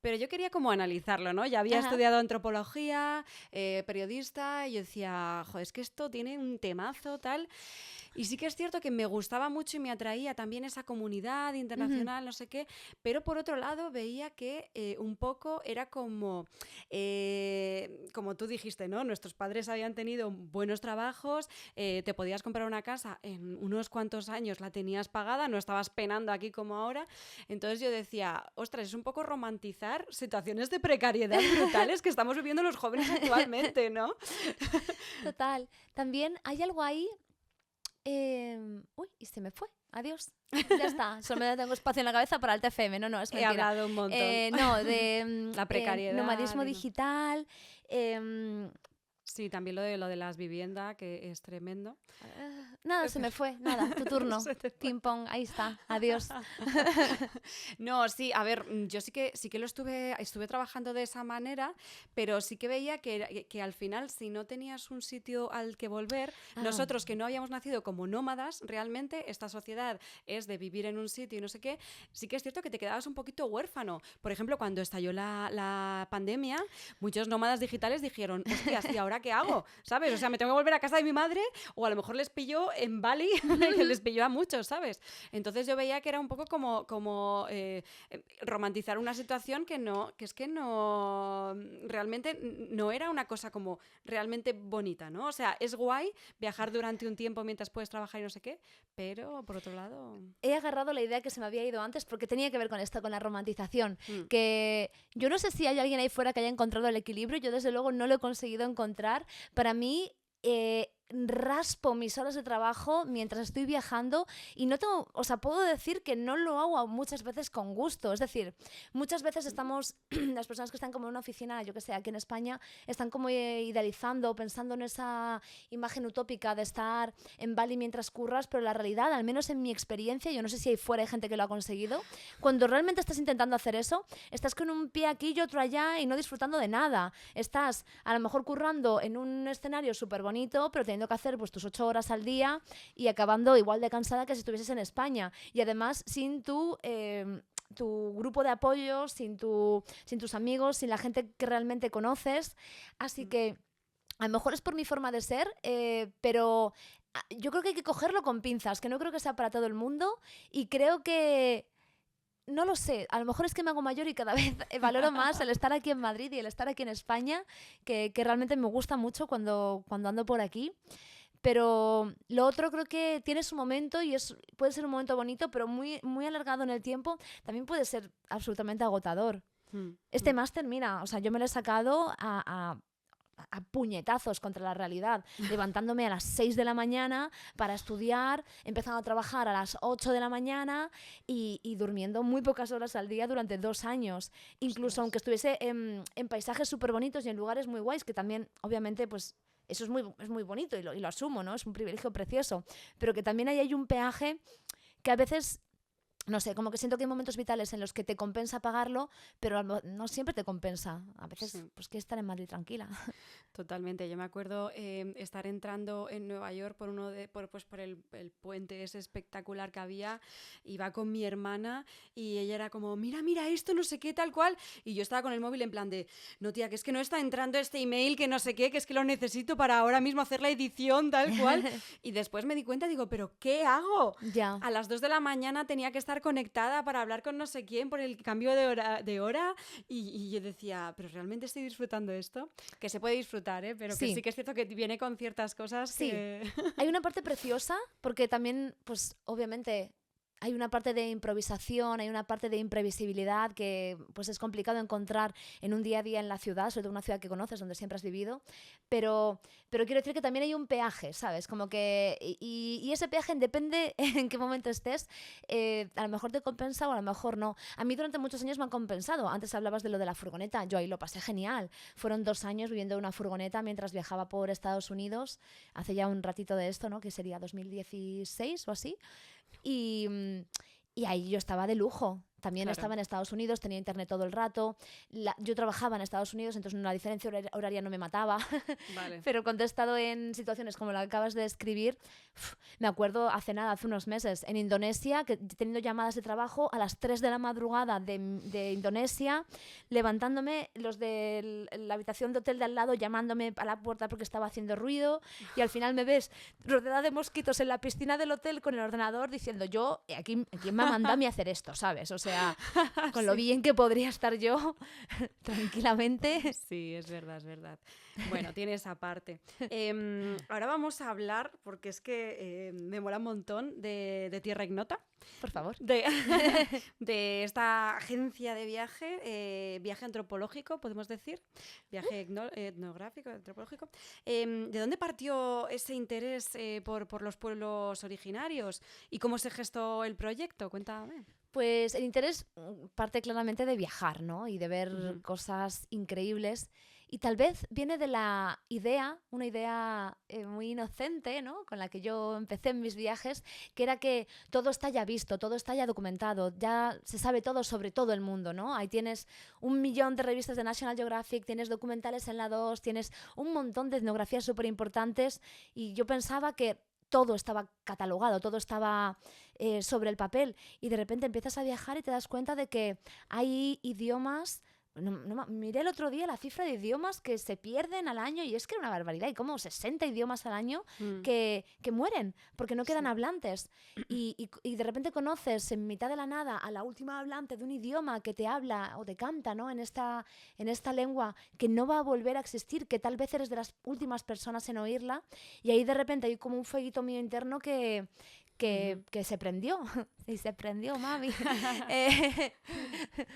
pero yo quería como analizarlo, ¿no? Ya había Ajá. estudiado antropología, periodista, y yo decía, joder, es que esto tiene un temazo, tal. Y sí que es cierto que me gustaba mucho y me atraía también esa comunidad Ujú. internacional, no sé qué, pero por otro lado veía que un poco era como tú dijiste, ¿no? Nuestros padres habían tenido buenos trabajos, te podías comprar una casa en unos cuantos años, la tenías pagada, no estabas penando aquí como ahora. Entonces yo decía, ostras, es un poco romantizar situaciones de precariedad brutales que estamos viviendo los jóvenes actualmente, ¿no? Total. También hay algo ahí. Uy, y se me fue. Adiós. Ya está. Solo me tengo espacio en la cabeza para el TFM. No, no, es He mentira. hablado un montón. No, de La precariedad. nomadismo digital. em, Sí, también lo de las viviendas, que es tremendo. Nada, se me fue. Nada, tu turno. Se te fue. Ping pong, ahí está. Adiós. No, sí, a ver, yo sí que lo estuve trabajando de esa manera, pero sí que veía que al final, si no tenías un sitio al que volver, Ah, nosotros que no habíamos nacido como nómadas, realmente esta sociedad es de vivir en un sitio y no sé qué, sí que es cierto que te quedabas un poquito huérfano. Por ejemplo, cuando estalló la pandemia, muchos nómadas digitales dijeron, hostias, ¿y ahora qué hago? ¿Sabes? O sea, me tengo que volver a casa de mi madre, o a lo mejor les pilló en Bali, que les pilló a muchos, ¿sabes? Entonces yo veía que era un poco como romantizar una situación que realmente no era una cosa como realmente bonita, ¿no? O sea, es guay viajar durante un tiempo mientras puedes trabajar y no sé qué, pero por otro lado... he agarrado la idea que se me había ido antes porque tenía que ver con esto, con la romantización. Mm. Que yo no sé si hay alguien ahí fuera que haya encontrado el equilibrio, yo desde luego no lo he conseguido encontrar. Para mí, raspo mis horas de trabajo mientras estoy viajando y no tengo, o sea, puedo decir que no lo hago muchas veces con gusto. Es decir, muchas veces estamos, las personas que están como en una oficina, yo que sé, aquí en España, están como idealizando, pensando en esa imagen utópica de estar en Bali mientras curras, pero la realidad, al menos en mi experiencia, yo no sé si hay fuera hay gente que lo ha conseguido, cuando realmente estás intentando hacer eso, estás con un pie aquí y otro allá y no disfrutando de nada. Estás a lo mejor currando en un escenario súper bonito, pero teniendo que hacer pues, tus 8 horas al día y acabando igual de cansada que si estuvieses en España. Y además sin tu grupo de apoyo, sin tus amigos, sin la gente que realmente conoces. Así que a lo mejor es por mi forma de ser, pero yo creo que hay que cogerlo con pinzas, que no creo que sea para todo el mundo, y creo que no lo sé, a lo mejor es que me hago mayor y cada vez valoro más el estar aquí en Madrid y el estar aquí en España, que realmente me gusta mucho cuando ando por aquí. Pero lo otro creo que tiene su momento y puede ser un momento bonito, pero muy, muy alargado en el tiempo, también puede ser absolutamente agotador. Mm, Este mm. máster, mira, o sea, yo me lo he sacado a puñetazos contra la realidad, levantándome a las 6 de la mañana para estudiar, empezando a trabajar a las 8 de la mañana y durmiendo muy pocas horas al día durante 2 años. Incluso Ostras. aunque estuviese en paisajes súper bonitos y en lugares muy guays, que también, obviamente, pues eso es muy bonito y lo asumo, ¿no? Es un privilegio precioso. Pero que también ahí hay un peaje que a veces no sé, como que siento que hay momentos vitales en los que te compensa pagarlo, pero no siempre te compensa. A veces, Sí. pues, que estar en Madrid tranquila. Totalmente. Yo me acuerdo estar entrando en Nueva York por el puente ese espectacular que había. Iba con mi hermana y ella era como, mira, mira esto, no sé qué, tal cual. Y yo estaba con el móvil en plan de, no tía, que es que no está entrando este email, que no sé qué, que es que lo necesito para ahora mismo hacer la edición, tal cual. Y después me di cuenta, digo, ¿pero qué hago? Ya. A las 2 de la mañana tenía que estar conectada para hablar con no sé quién por el cambio de hora y yo decía, ¿pero realmente estoy disfrutando esto? Que se puede disfrutar, ¿eh? Pero que Sí, sí que es cierto que viene con ciertas cosas sí. que... Hay una parte preciosa, porque también, pues, obviamente, hay una parte de improvisación, hay una parte de imprevisibilidad que pues es complicado encontrar en un día a día en la ciudad, sobre todo una ciudad que conoces, donde siempre has vivido, pero quiero decir que también hay un peaje, ¿sabes? Como que, y ese peaje depende en qué momento estés, a lo mejor te compensa o a lo mejor no. A mí durante muchos años me han compensado. Antes hablabas de lo de la furgoneta, yo ahí lo pasé genial. Fueron 2 años viviendo en una furgoneta mientras viajaba por Estados Unidos, hace ya un ratito de esto, ¿no? Que sería 2016 o así. Y, y ahí yo estaba de lujo. También Claro. estaba en Estados Unidos, tenía internet todo el rato. Yo trabajaba en Estados Unidos, entonces la diferencia horaria no me mataba. Vale. Pero cuando he estado en situaciones como la que acabas de describir, me acuerdo hace unos meses, en Indonesia, que teniendo llamadas de trabajo a las 3 de la madrugada de Indonesia, levantándome los de la habitación de hotel de al lado, llamándome a la puerta porque estaba haciendo ruido, y al final me ves rodeada de mosquitos en la piscina del hotel con el ordenador diciendo yo, ¿quién me ha mandado a mí a hacer esto? ¿Sabes? O sea, con lo bien que podría estar yo tranquilamente. Sí, es verdad, es verdad. Bueno, tiene esa parte. Ahora vamos a hablar, porque es que me mola un montón, de Tierra Ignota, Por favor. de esta agencia de viaje antropológico, podemos decir, viaje etnográfico, antropológico. ¿De dónde partió ese interés por los pueblos originarios y cómo se gestó el proyecto? Cuéntame. Pues el interés parte claramente de viajar, ¿no? Y de ver cosas increíbles. Y tal vez viene de la idea, una idea muy inocente, ¿no? Con la que yo empecé en mis viajes, que era que todo está ya visto, todo está ya documentado, ya se sabe todo sobre todo el mundo, ¿no? Ahí tienes 1 millón de revistas de National Geographic, tienes documentales en la 2, tienes un montón de etnografías súper importantes, y yo pensaba que todo estaba catalogado, todo estaba sobre el papel, y de repente empiezas a viajar y te das cuenta de que hay idiomas. Miré el otro día la cifra de idiomas que se pierden al año y es que era una barbaridad. Hay como 60 idiomas al año que mueren porque no quedan hablantes. Y de repente conoces en mitad de la nada a la última hablante de un idioma que te habla o te canta, ¿no? en esta lengua que no va a volver a existir, que tal vez eres de las últimas personas en oírla. Y ahí de repente hay como un fueguito mío interno que se prendió. Y se prendió, mami.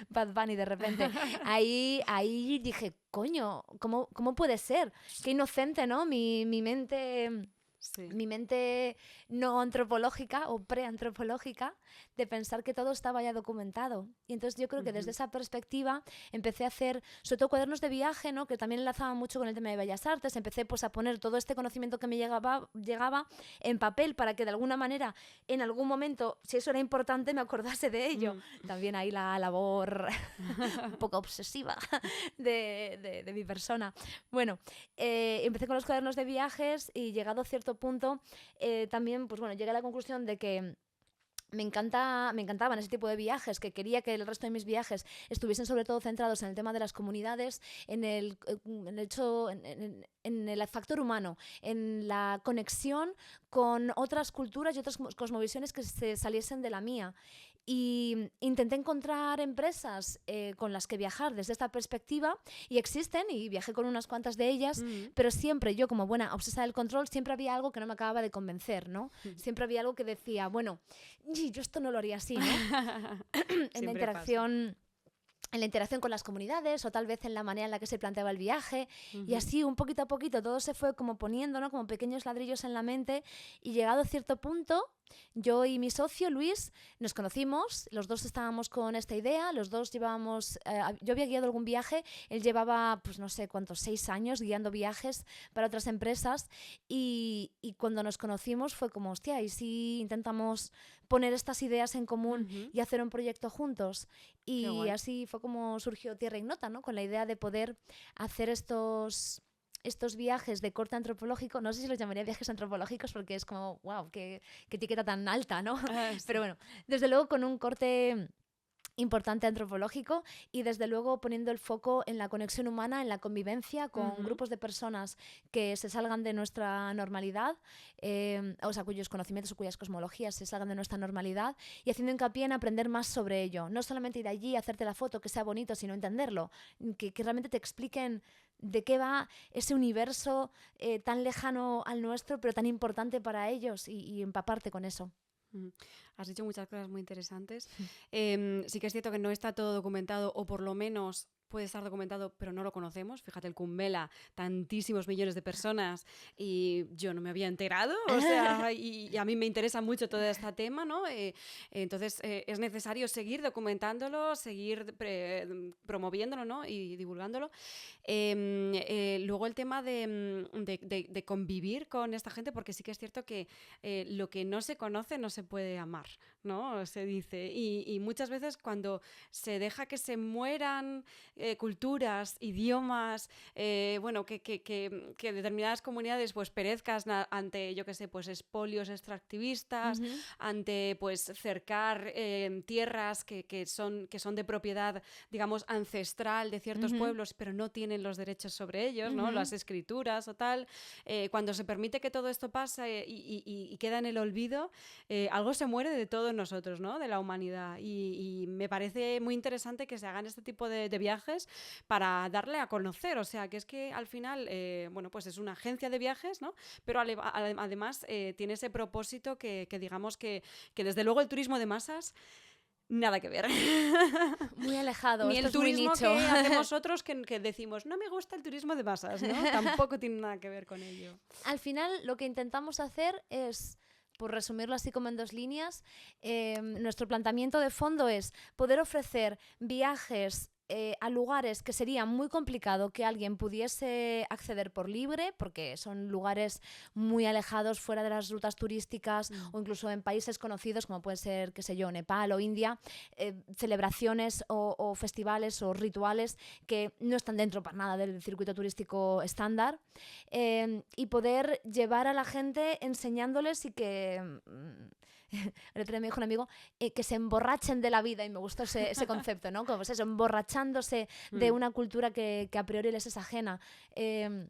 Bad Bunny de repente. Ahí dije, coño, ¿cómo puede ser? Qué inocente, ¿no? Mi mente... Sí. Mi mente no antropológica o preantropológica de pensar que todo estaba ya documentado. Y entonces yo creo que desde esa perspectiva empecé a hacer, sobre todo cuadernos de viaje, ¿no? Que también enlazaba mucho con el tema de Bellas Artes. Empecé pues a poner todo este conocimiento que me llegaba en papel para que de alguna manera, en algún momento, si eso era importante, me acordase de ello. También ahí la labor un poco obsesiva de mi persona. Bueno, empecé con los cuadernos de viajes y llegado a cierto punto, también pues bueno, llegué a la conclusión de que me encantaban ese tipo de viajes, que quería que el resto de mis viajes estuviesen sobre todo centrados en el tema de las comunidades, en el factor humano, en la conexión con otras culturas y otras cosmovisiones que se saliesen de la mía. Y intenté encontrar empresas con las que viajar desde esta perspectiva, y existen, y viajé con unas cuantas de ellas, pero siempre yo, como buena obsesa del control, siempre había algo que no me acababa de convencer, ¿no? Siempre había algo que decía, bueno, yo esto no lo haría así, ¿no? En la interacción... En la interacción con las comunidades, o tal vez en la manera en la que se planteaba el viaje, y así un poquito a poquito todo se fue como poniendo, ¿no? Como pequeños ladrillos en la mente, y llegado a cierto punto, yo y mi socio Luis nos conocimos, los dos estábamos con esta idea, los dos llevábamos, yo había guiado algún viaje, él llevaba pues no sé cuántos, 6 años guiando viajes para otras empresas, y cuando nos conocimos fue como, hostia, ¿y si intentamos poner estas ideas en común y hacer un proyecto juntos? Y así fue como surgió Tierra Ignota, ¿no? Con la idea de poder hacer estos viajes de corte antropológico. No sé si los llamaría viajes antropológicos porque es como, wow, qué etiqueta tan alta, ¿no? Sí. Pero bueno, desde luego con un corte importante antropológico, y desde luego poniendo el foco en la conexión humana, en la convivencia con grupos de personas que se salgan de nuestra normalidad, o sea, cuyos conocimientos o cuyas cosmologías se salgan de nuestra normalidad, y haciendo hincapié en aprender más sobre ello. No solamente ir allí, hacerte la foto, que sea bonito, sino entenderlo, que realmente te expliquen de qué va ese universo tan lejano al nuestro, pero tan importante para ellos, y empaparte con eso. Has dicho muchas cosas muy interesantes. Sí que es cierto que no está todo documentado, o por lo menos puede estar documentado, pero no lo conocemos. Fíjate, el Kumbela, tantísimos millones de personas y yo no me había enterado, o sea, y a mí me interesa mucho todo este tema, ¿no? Entonces es necesario seguir documentándolo, seguir promoviéndolo, ¿no? Y divulgándolo. Luego el tema de convivir con esta gente, porque sí que es cierto que lo que no se conoce no se puede amar, ¿no? Se dice. Y muchas veces cuando se deja que se mueran culturas, idiomas, bueno, que determinadas comunidades pues perezcan ante, yo qué sé, pues expolios extractivistas, ante pues cercar tierras que son de propiedad, digamos, ancestral de ciertos pueblos, pero no tienen los derechos sobre ellos, ¿no? Las escrituras o tal. Cuando se permite que todo esto pase y queda en el olvido, algo se muere de todos nosotros, ¿no? De la humanidad. Y me parece muy interesante que se hagan este tipo de viajes para darle a conocer, o sea, que es que al final, bueno, pues es una agencia de viajes, ¿no? Pero además tiene ese propósito que digamos que desde luego el turismo de masas nada que ver. Muy alejado. Ni Esto el es muy turismo nicho. que hacemos otros que decimos, no me gusta el turismo de masas, ¿no? Tampoco tiene nada que ver con ello. Al final, lo que intentamos hacer es, por resumirlo así como en 2 líneas, nuestro planteamiento de fondo es poder ofrecer viajes a lugares que sería muy complicado que alguien pudiese acceder por libre, porque son lugares muy alejados fuera de las rutas turísticas o incluso en países conocidos como puede ser, qué sé yo, Nepal o India, celebraciones o festivales o rituales que no están dentro para nada del circuito turístico estándar, y poder llevar a la gente enseñándoles y que... El otro día me dijo un amigo que se emborrachen de la vida, y me gustó ese concepto, ¿no? Como pues eso, emborrachándose de una cultura que a priori les es ajena. Es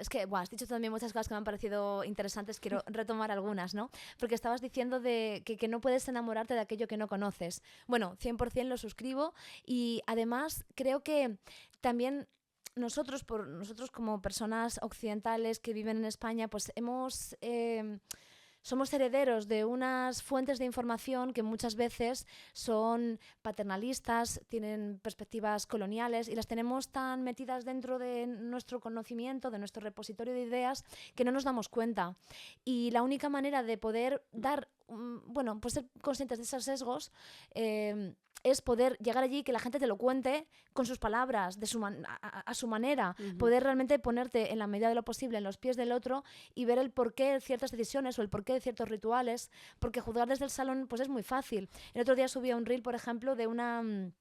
que, has dicho también muchas cosas que me han parecido interesantes, quiero retomar algunas, ¿no? Porque estabas diciendo que no puedes enamorarte de aquello que no conoces. Bueno, 100% lo suscribo, y además creo que también nosotros como personas occidentales que viven en España, pues somos herederos de unas fuentes de información que muchas veces son paternalistas, tienen perspectivas coloniales y las tenemos tan metidas dentro de nuestro conocimiento, de nuestro repositorio de ideas, que no nos damos cuenta. Y la única manera de poder pues ser conscientes de esos sesgos es poder llegar allí y que la gente te lo cuente con sus palabras, a su manera, poder realmente ponerte en la medida de lo posible en los pies del otro y ver el porqué de ciertas decisiones o el porqué de ciertos rituales, porque juzgar desde el salón pues es muy fácil. El otro día subí un reel, por ejemplo, de un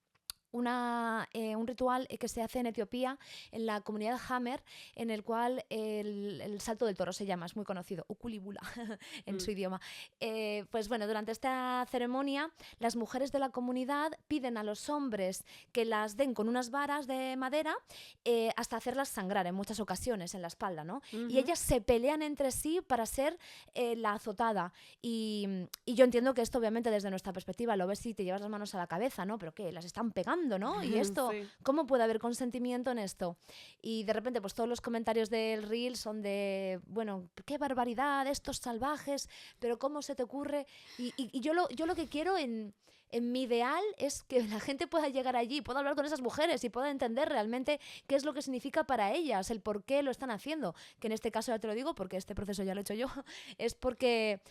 ritual que se hace en Etiopía, en la comunidad Hamer, en el cual el salto del toro se llama, es muy conocido, Ukulibula en su idioma. Pues bueno, durante esta ceremonia las mujeres de la comunidad piden a los hombres que las den con unas varas de madera hasta hacerlas sangrar en muchas ocasiones en la espalda, ¿no? Y ellas se pelean entre sí para ser la azotada. Y yo entiendo que esto obviamente desde nuestra perspectiva lo ves y te llevas las manos a la cabeza, ¿no? Pero ¿qué? Las están pegando, ¿no? Y esto, sí. ¿Cómo puede haber consentimiento en esto? Y de repente, pues todos los comentarios del reel son de, bueno, qué barbaridad, estos salvajes, pero ¿cómo se te ocurre? Y yo lo que quiero en mi ideal es que la gente pueda llegar allí, pueda hablar con esas mujeres y pueda entender realmente qué es lo que significa para ellas, el por qué lo están haciendo. Que en este caso, ya te lo digo, porque este proceso ya lo he hecho yo, es porque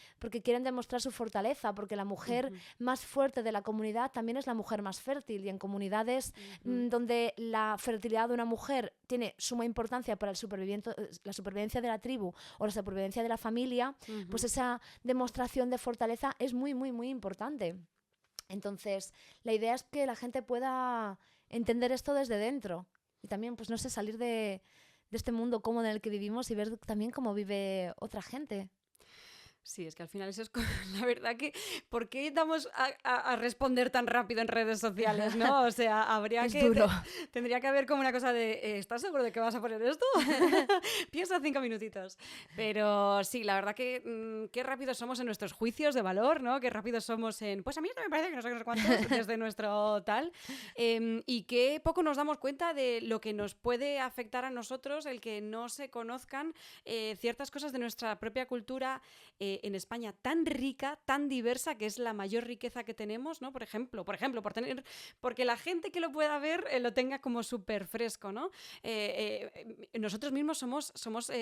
quieren demostrar su fortaleza, porque la mujer más fuerte de la comunidad también es la mujer más fértil, y en comunidades donde la fertilidad de una mujer tiene suma importancia para la supervivencia de la tribu o la supervivencia de la familia, pues esa demostración de fortaleza es muy, muy, muy importante. Entonces, la idea es que la gente pueda entender esto desde dentro y también, pues no sé, salir de este mundo cómodo en el que vivimos y ver también cómo vive otra gente. Sí, es que al final eso es la verdad que ¿por qué damos a responder tan rápido en redes sociales, no? O sea, tendría que haber como una cosa de ¿estás seguro de que vas a poner esto? Piensa 5 minutitos. Pero sí, la verdad que qué rápidos somos en nuestros juicios de valor, ¿no? Qué rápidos somos pues a mí esto me parece que no sé cuántos desde nuestro tal, y qué poco nos damos cuenta de lo que nos puede afectar a nosotros el que no se conozcan ciertas cosas de nuestra propia cultura, en España tan rica, tan diversa, que es la mayor riqueza que tenemos, ¿no? Por ejemplo, porque la gente que lo pueda ver lo tenga como súper fresco, ¿no? Nosotros mismos somos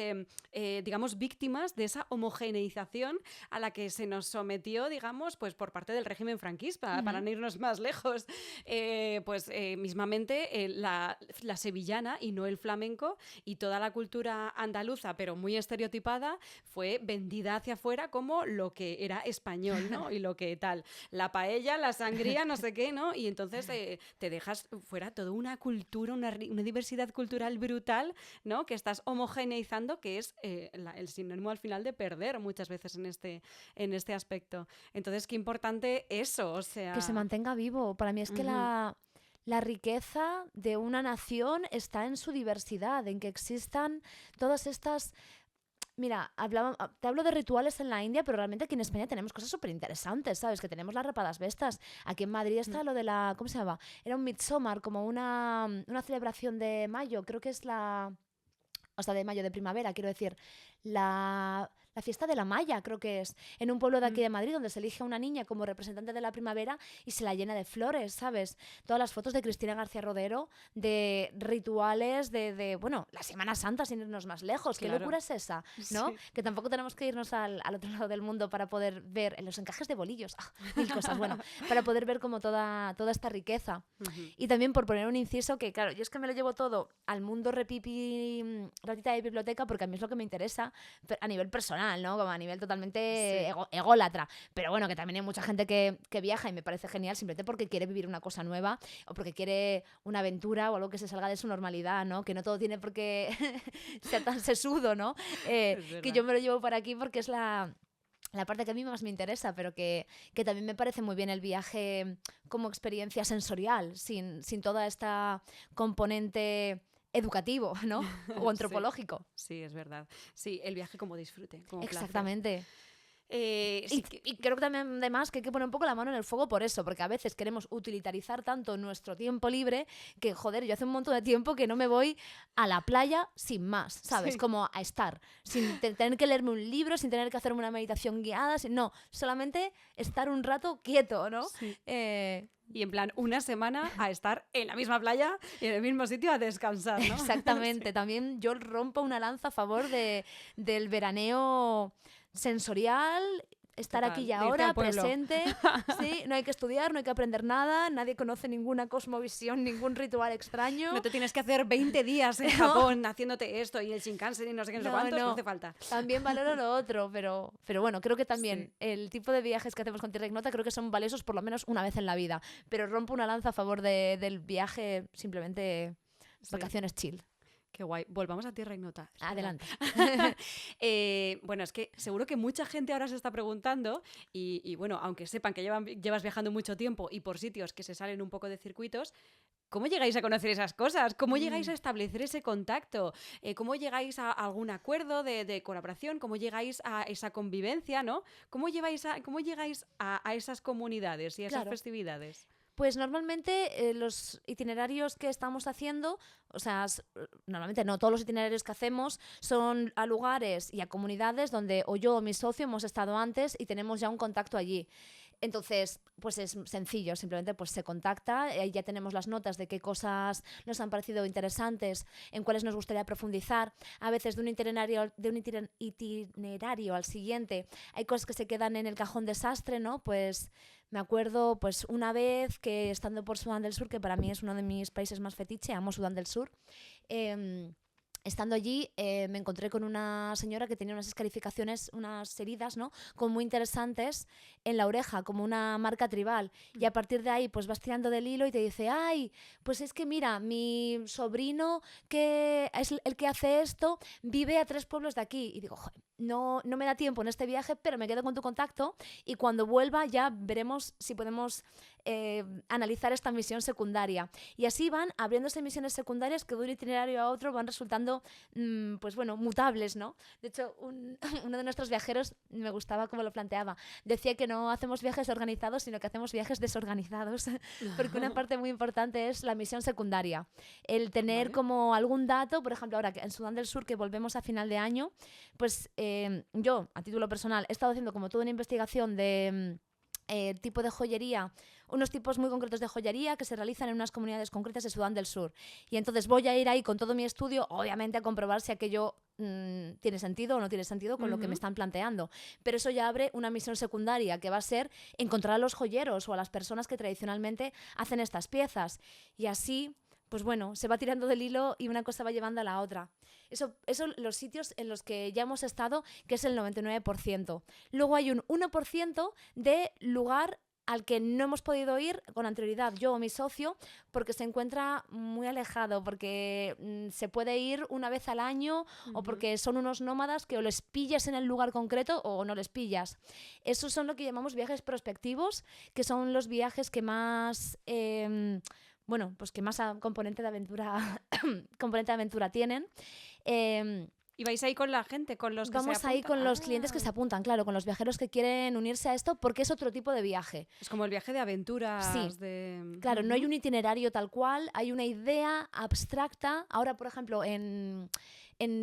digamos, víctimas de esa homogeneización a la que se nos sometió, digamos, pues por parte del régimen franquista, para no irnos más lejos. Mismamente la sevillana y no el flamenco, y toda la cultura andaluza, pero muy estereotipada, fue vendida hacia afuera como lo que era español, ¿no? Y lo que tal, la paella, la sangría, no sé qué, ¿no? Y entonces te dejas fuera toda una cultura, una diversidad cultural brutal, ¿no? Que estás homogeneizando, que es el sinónimo al final de perder muchas veces en este aspecto. Entonces, qué importante eso, o sea... Que se mantenga vivo. Para mí es que la riqueza de una nación está en su diversidad, en que existan todas estas... Mira, te hablo de rituales en la India, pero realmente aquí en España tenemos cosas súper interesantes, ¿sabes? Que tenemos las rapadas bestas. Aquí en Madrid está lo de la... ¿Cómo se llama? Era un Midsommar, como una celebración de mayo. Creo que es o sea, de mayo, de primavera, quiero decir. La fiesta de la Maya, creo que es, en un pueblo de aquí de Madrid, donde se elige a una niña como representante de la primavera y se la llena de flores, ¿sabes? Todas las fotos de Cristina García Rodero, de rituales, bueno, la Semana Santa, sin irnos más lejos. Claro. ¿Qué locura es esa? ¿No? Sí. Que tampoco tenemos que irnos al otro lado del mundo para poder ver en los encajes de bolillos, mil cosas, bueno, para poder ver como toda esta riqueza. Y también, por poner un inciso, que claro, yo es que me lo llevo todo al mundo ratita de biblioteca, porque a mí es lo que me interesa a nivel personal, ¿no? Como a nivel totalmente ególatra. Pero bueno, que también hay mucha gente que viaja y me parece genial simplemente porque quiere vivir una cosa nueva o porque quiere una aventura o algo que se salga de su normalidad, ¿no? Que no todo tiene por qué ser tan sesudo, ¿no? Que yo me lo llevo para aquí porque es la parte que a mí más me interesa, pero que también me parece muy bien el viaje como experiencia sensorial, sin toda esta componente educativo, ¿no? O antropológico. Sí, es verdad. Sí, el viaje como disfrute, como exactamente. Sí y creo que también, además, que hay que poner un poco la mano en el fuego por eso, porque a veces queremos utilitarizar tanto nuestro tiempo libre que, joder, yo hace un montón de tiempo que no me voy a la playa sin más, ¿sabes? Como a estar, sin tener que leerme un libro, sin tener que hacerme una meditación guiada, no, solamente estar un rato quieto, ¿no? Sí. Y en plan, una semana a estar en la misma playa y en el mismo sitio a descansar, ¿no? Exactamente. También yo rompo una lanza a favor del veraneo sensorial, estar aquí y ahora, presente. Sí, no hay que estudiar, no hay que aprender nada, nadie conoce ninguna cosmovisión, ningún ritual extraño. No te tienes que hacer 20 días en Japón haciéndote esto y el Shinkansen y no sé qué, no sé cuántos, no hace falta. También valoro lo otro, pero bueno, creo que también el tipo de viajes que hacemos con Tierra Ignota creo que son valiosos por lo menos una vez en la vida. Pero rompo una lanza a favor del viaje, simplemente vacaciones chill. Qué guay. Volvamos a Tierra Ignota. Adelante. Bueno, es que seguro que mucha gente ahora se está preguntando y bueno, aunque sepan que llevas viajando mucho tiempo y por sitios que se salen un poco de circuitos, ¿cómo llegáis a conocer esas cosas? ¿Cómo llegáis a establecer ese contacto? ¿Cómo llegáis a algún acuerdo de colaboración? ¿Cómo llegáis a esa convivencia, ¿no? ¿Cómo llegáis a esas comunidades y a esas festividades? Pues normalmente los itinerarios que estamos haciendo, o sea, normalmente no, todos los itinerarios que hacemos son a lugares y a comunidades donde o yo o mi socio hemos estado antes y tenemos ya un contacto allí. Entonces, pues es sencillo, simplemente pues se contacta, ya tenemos las notas de qué cosas nos han parecido interesantes, en cuáles nos gustaría profundizar. A veces de un itinerario al siguiente hay cosas que se quedan en el cajón desastre, ¿no? Pues me acuerdo pues una vez que estando por Sudán del Sur, que para mí es uno de mis países más fetiche, amo Sudán del Sur, estando allí me encontré con una señora que tenía unas escarificaciones, unas heridas, ¿no? Como muy interesantes en la oreja, como una marca tribal. Y a partir de ahí pues vas tirando del hilo y te dice, ay, pues es que mira, mi sobrino que es el que hace esto vive a 3 pueblos de aquí. Y digo, joder, no me da tiempo en este viaje, pero me quedo con tu contacto y cuando vuelva ya veremos si podemos analizar esta misión secundaria. Y así van abriéndose misiones secundarias que de un itinerario a otro van resultando, pues bueno, mutables, ¿no? De hecho, uno de nuestros viajeros, me gustaba cómo lo planteaba, decía que no hacemos viajes organizados, sino que hacemos viajes desorganizados, porque una parte muy importante es la misión secundaria. El tener como algún dato, por ejemplo, ahora que en Sudán del Sur, que volvemos a final de año, pues yo, a título personal, he estado haciendo como toda una investigación de tipo de joyería, unos tipos muy concretos de joyería que se realizan en unas comunidades concretas de Sudán del Sur. Y entonces voy a ir ahí con todo mi estudio, obviamente a comprobar si aquello tiene sentido o no tiene sentido con lo que me están planteando. Pero eso ya abre una misión secundaria, que va a ser encontrar a los joyeros o a las personas que tradicionalmente hacen estas piezas. Y así, pues bueno, se va tirando del hilo y una cosa va llevando a la otra. Eso los sitios en los que ya hemos estado, que es el 99%. Luego hay un 1% de lugar al que no hemos podido ir con anterioridad, yo o mi socio, porque se encuentra muy alejado, porque se puede ir una vez al año o porque son unos nómadas que o les pillas en el lugar concreto o no les pillas. Esos son lo que llamamos viajes prospectivos, que son los viajes que más... bueno, pues que más componente de aventura tienen. ¿Y vais ahí con la gente, con los que vamos se ahí apuntan? con los clientes que se apuntan, claro, con los viajeros que quieren unirse a esto, porque es otro tipo de viaje. Es como el viaje de aventuras. Sí, claro, no hay un itinerario tal cual, hay una idea abstracta. Ahora, por ejemplo, en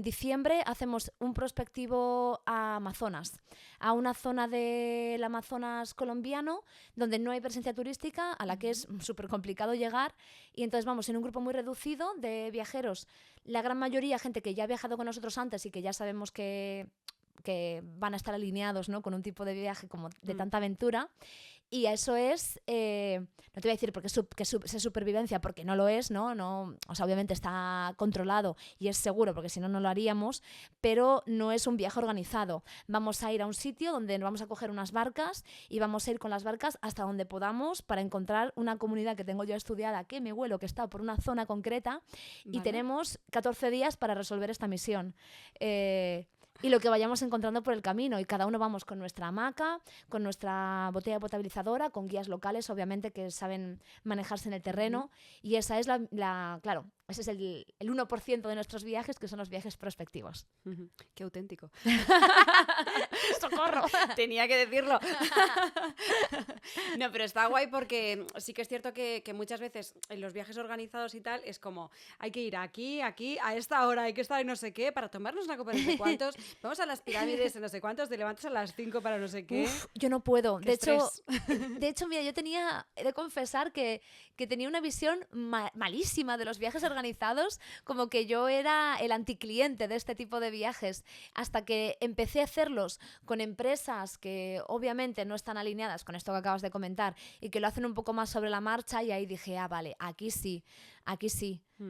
diciembre hacemos un prospectivo a Amazonas, a una zona del Amazonas colombiano donde no hay presencia turística, a la que es súper complicado llegar, y entonces vamos en un grupo muy reducido de viajeros, la gran mayoría gente que ya ha viajado con nosotros antes y que ya sabemos que van a estar alineados, ¿no?, con un tipo de viaje como de tanta aventura. Y eso es, no te voy a decir porque es supervivencia, porque no lo es, ¿no? O sea, obviamente está controlado y es seguro, porque si no, no lo haríamos, pero no es un viaje organizado. Vamos a ir a un sitio donde nos vamos a coger unas barcas y vamos a ir con las barcas hasta donde podamos para encontrar una comunidad que tengo yo estudiada, que me huelo, que está por una zona concreta, y tenemos 14 días para resolver esta misión. Y lo que vayamos encontrando por el camino, y cada uno vamos con nuestra hamaca, con nuestra botella potabilizadora, con guías locales, obviamente, que saben manejarse en el terreno, y esa es claro, ese es el 1% de nuestros viajes, que son los viajes prospectivos. Qué auténtico. ¡Socorro! Tenía que decirlo. No, pero está guay porque sí que es cierto que muchas veces en los viajes organizados y tal es como hay que ir aquí, a esta hora, hay que estar en no sé qué para tomarnos una copa de no sé cuántos, vamos a las pirámides en no sé cuántos, te levantas a las 5 para no sé qué. Uf, yo no puedo. De hecho, mira, he de confesar que tenía una visión malísima de los viajes organizados, como que yo era el anticliente de este tipo de viajes, hasta que empecé a hacerlos con empresas que obviamente no están alineadas con esto que acabas de comentar y que lo hacen un poco más sobre la marcha, y ahí dije, vale, aquí sí,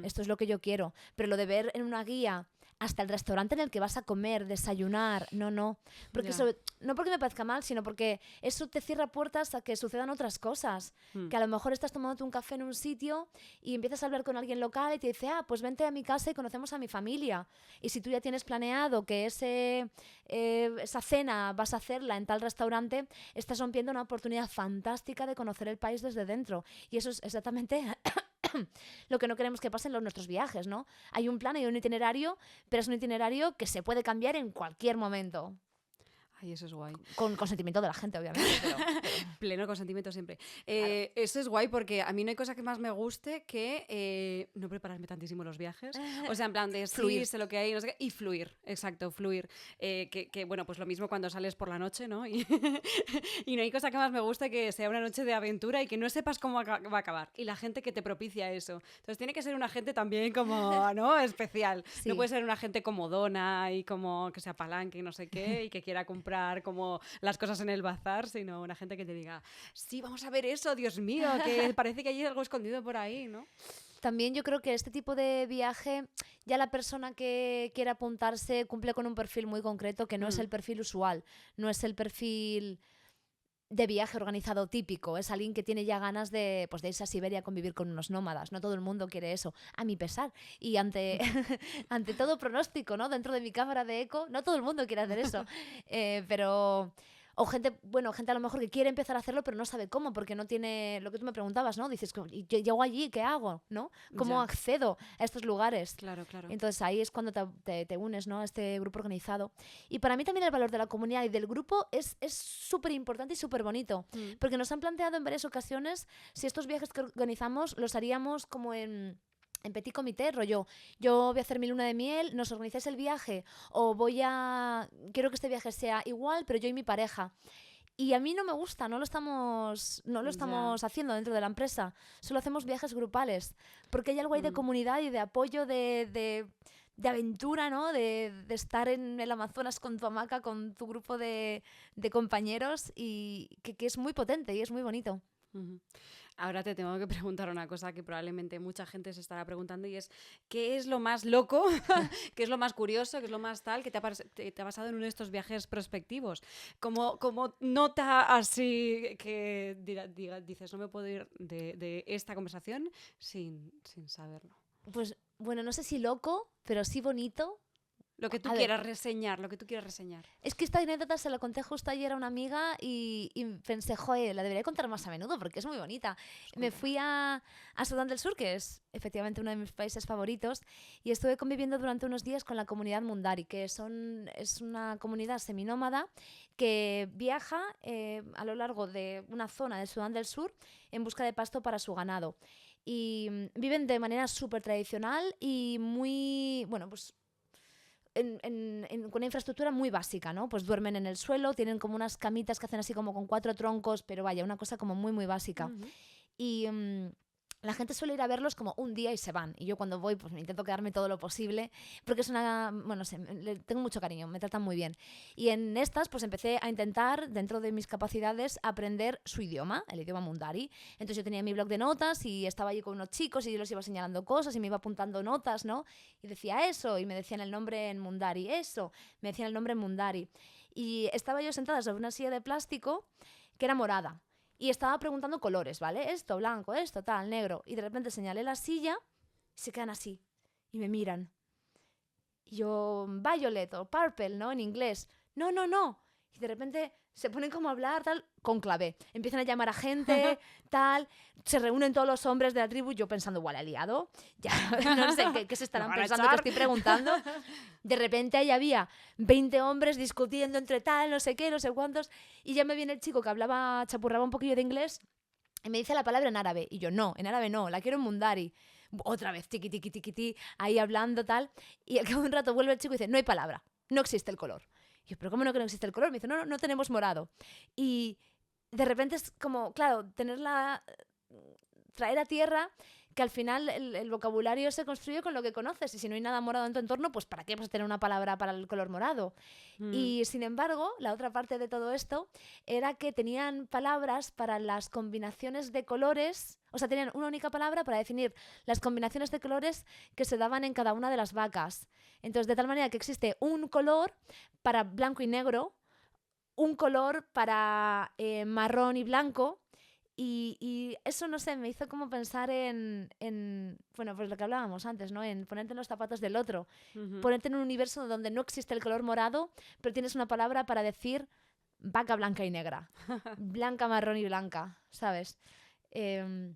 esto es lo que yo quiero. Pero lo de ver en una guía hasta el restaurante en el que vas a comer, desayunar, no. Porque no porque me parezca mal, sino porque eso te cierra puertas a que sucedan otras cosas. Que a lo mejor estás tomándote un café en un sitio y empiezas a hablar con alguien local y te dice, pues vente a mi casa y conocemos a mi familia. Y si tú ya tienes planeado que esa cena vas a hacerla en tal restaurante, estás rompiendo una oportunidad fantástica de conocer el país desde dentro. Y eso es exactamente lo que no queremos que pase en nuestros viajes, ¿no? Hay un plan, hay un itinerario, pero es un itinerario que se puede cambiar en cualquier momento. Ay, eso es guay. Con consentimiento de la gente, obviamente. Pero... Pleno consentimiento siempre. Claro. Eso es guay porque a mí no hay cosa que más me guste que no prepararme tantísimo los viajes. O sea, en plan de fluir, sé lo que hay, no sé qué, y fluir, exacto, fluir. Bueno, pues lo mismo cuando sales por la noche, ¿no? Y no hay cosa que más me guste que sea una noche de aventura y que no sepas cómo va a acabar. Y la gente que te propicia eso. Entonces tiene que ser una gente también como, ¿no?, especial. Sí. No puede ser una gente comodona y como que se apalanque y no sé qué y que quiera comprar como las cosas en el bazar, sino una gente que te diga, sí, vamos a ver eso, Dios mío, que parece que hay algo escondido por ahí, ¿no? También yo creo que este tipo de viaje, ya la persona que quiere apuntarse cumple con un perfil muy concreto, que no es el perfil usual, no es el perfil de viaje organizado típico, es alguien que tiene ya ganas de irse a Siberia a convivir con unos nómadas. No todo el mundo quiere eso, a mi pesar. Y ante todo pronóstico, ¿no?, dentro de mi cámara de eco, no todo el mundo quiere hacer eso. Pero... O gente a lo mejor que quiere empezar a hacerlo pero no sabe cómo, porque no tiene lo que tú me preguntabas, ¿no? Dices, llego allí, ¿qué hago? ¿No? ¿Cómo accedo a estos lugares? Claro, claro. Entonces ahí es cuando te unes, ¿no?, a este grupo organizado. Y para mí también el valor de la comunidad y del grupo es súper importante y súper bonito, porque nos han planteado en varias ocasiones si estos viajes que organizamos los haríamos como en en petit comité, rollo, yo voy a hacer mi luna de miel, nos organizáis el viaje o quiero que este viaje sea igual, pero yo y mi pareja. Y a mí no me gusta, no lo Ya. estamos haciendo dentro de la empresa. Solo hacemos viajes grupales, porque hay algo ahí de Mm. comunidad y de apoyo, de aventura, ¿no? De estar en el Amazonas con tu hamaca, con tu grupo de compañeros y que es muy potente y es muy bonito. Ujú. Ahora te tengo que preguntar una cosa que probablemente mucha gente se estará preguntando y es ¿qué es lo más loco, qué es lo más curioso, qué es lo más tal que te ha pasado en uno de estos viajes prospectivos? Como nota así que dices, no me puedo ir de esta conversación sin saberlo. Pues bueno, no sé si loco, pero sí bonito. Lo que tú A ver, quieras reseñar, lo que tú quieras reseñar. es que esta anécdota se la conté justo ayer a una amiga y pensé, joder, la debería contar más a menudo porque es muy bonita. Pues Me cuéntala. fui a Sudán del Sur, que es efectivamente uno de mis países favoritos, y estuve conviviendo durante unos días con la comunidad Mundari, es una comunidad seminómada que viaja a lo largo de una zona de Sudán del Sur en busca de pasto para su ganado. Y viven de manera súper tradicional y muy, bueno, pues con una infraestructura muy básica, ¿no? Pues duermen en el suelo, tienen como unas camitas que hacen así como con 4 troncos, pero vaya, una cosa como muy, muy básica. Ujú. Y la gente suele ir a verlos como un día y se van. Y yo cuando voy, pues me intento quedarme todo lo posible, porque es bueno, no sé, le tengo mucho cariño, me tratan muy bien. Y en estas, pues empecé a intentar, dentro de mis capacidades, aprender su idioma, el idioma Mundari. Entonces yo tenía mi blog de notas y estaba allí con unos chicos y yo les iba señalando cosas y me iba apuntando notas, ¿no? Y decía eso, y me decían el nombre en Mundari, eso, me decían el nombre en Mundari. Y estaba yo sentada sobre una silla de plástico que era morada. Y estaba preguntando colores, ¿vale? Esto, blanco, esto, tal, negro. Y de repente señalé la silla y se quedan así. Y me miran. Y yo, violet o purple, ¿no? En inglés. No, no, no. Y de repente se ponen como a hablar, tal, con clave. Empiezan a llamar a gente, tal. Se reúnen todos los hombres de la tribu. Yo pensando, igual, he liado. Ya, no sé qué se Me estarán van a pensando que echar. estoy preguntando. De repente ahí había 20 hombres discutiendo entre tal, no sé qué, no sé cuántos. Y ya me viene el chico que chapurraba un poquillo de inglés y me dice la palabra en árabe. Y yo, no, en árabe no, la quiero en mundari. Otra vez, tiqui, tiqui, tiqui, tiqui, ahí hablando tal. Y al cabo de un rato vuelve el chico y dice, no hay palabra, no existe el color. Y yo, pero ¿cómo no que no existe el color? Me dice, no, no, no tenemos morado. Y de repente es como, claro, traer a tierra que al final el vocabulario se construye con lo que conoces y si no hay nada morado en tu entorno, pues ¿para qué vas a tener una palabra para el color morado? Mm. Y sin embargo, la otra parte de todo esto era que tenían palabras para las combinaciones de colores, o sea, tenían una única palabra para definir las combinaciones de colores que se daban en cada una de las vacas. Entonces, de tal manera que existe un color para blanco y negro, un color para marrón y blanco. Y eso, no sé, me hizo como pensar bueno, pues lo que hablábamos antes, ¿no? En ponerte en los zapatos del otro. Ujú. Ponerte en un universo donde no existe el color morado, pero tienes una palabra para decir vaca blanca y negra. Blanca, marrón y blanca, ¿sabes? Em,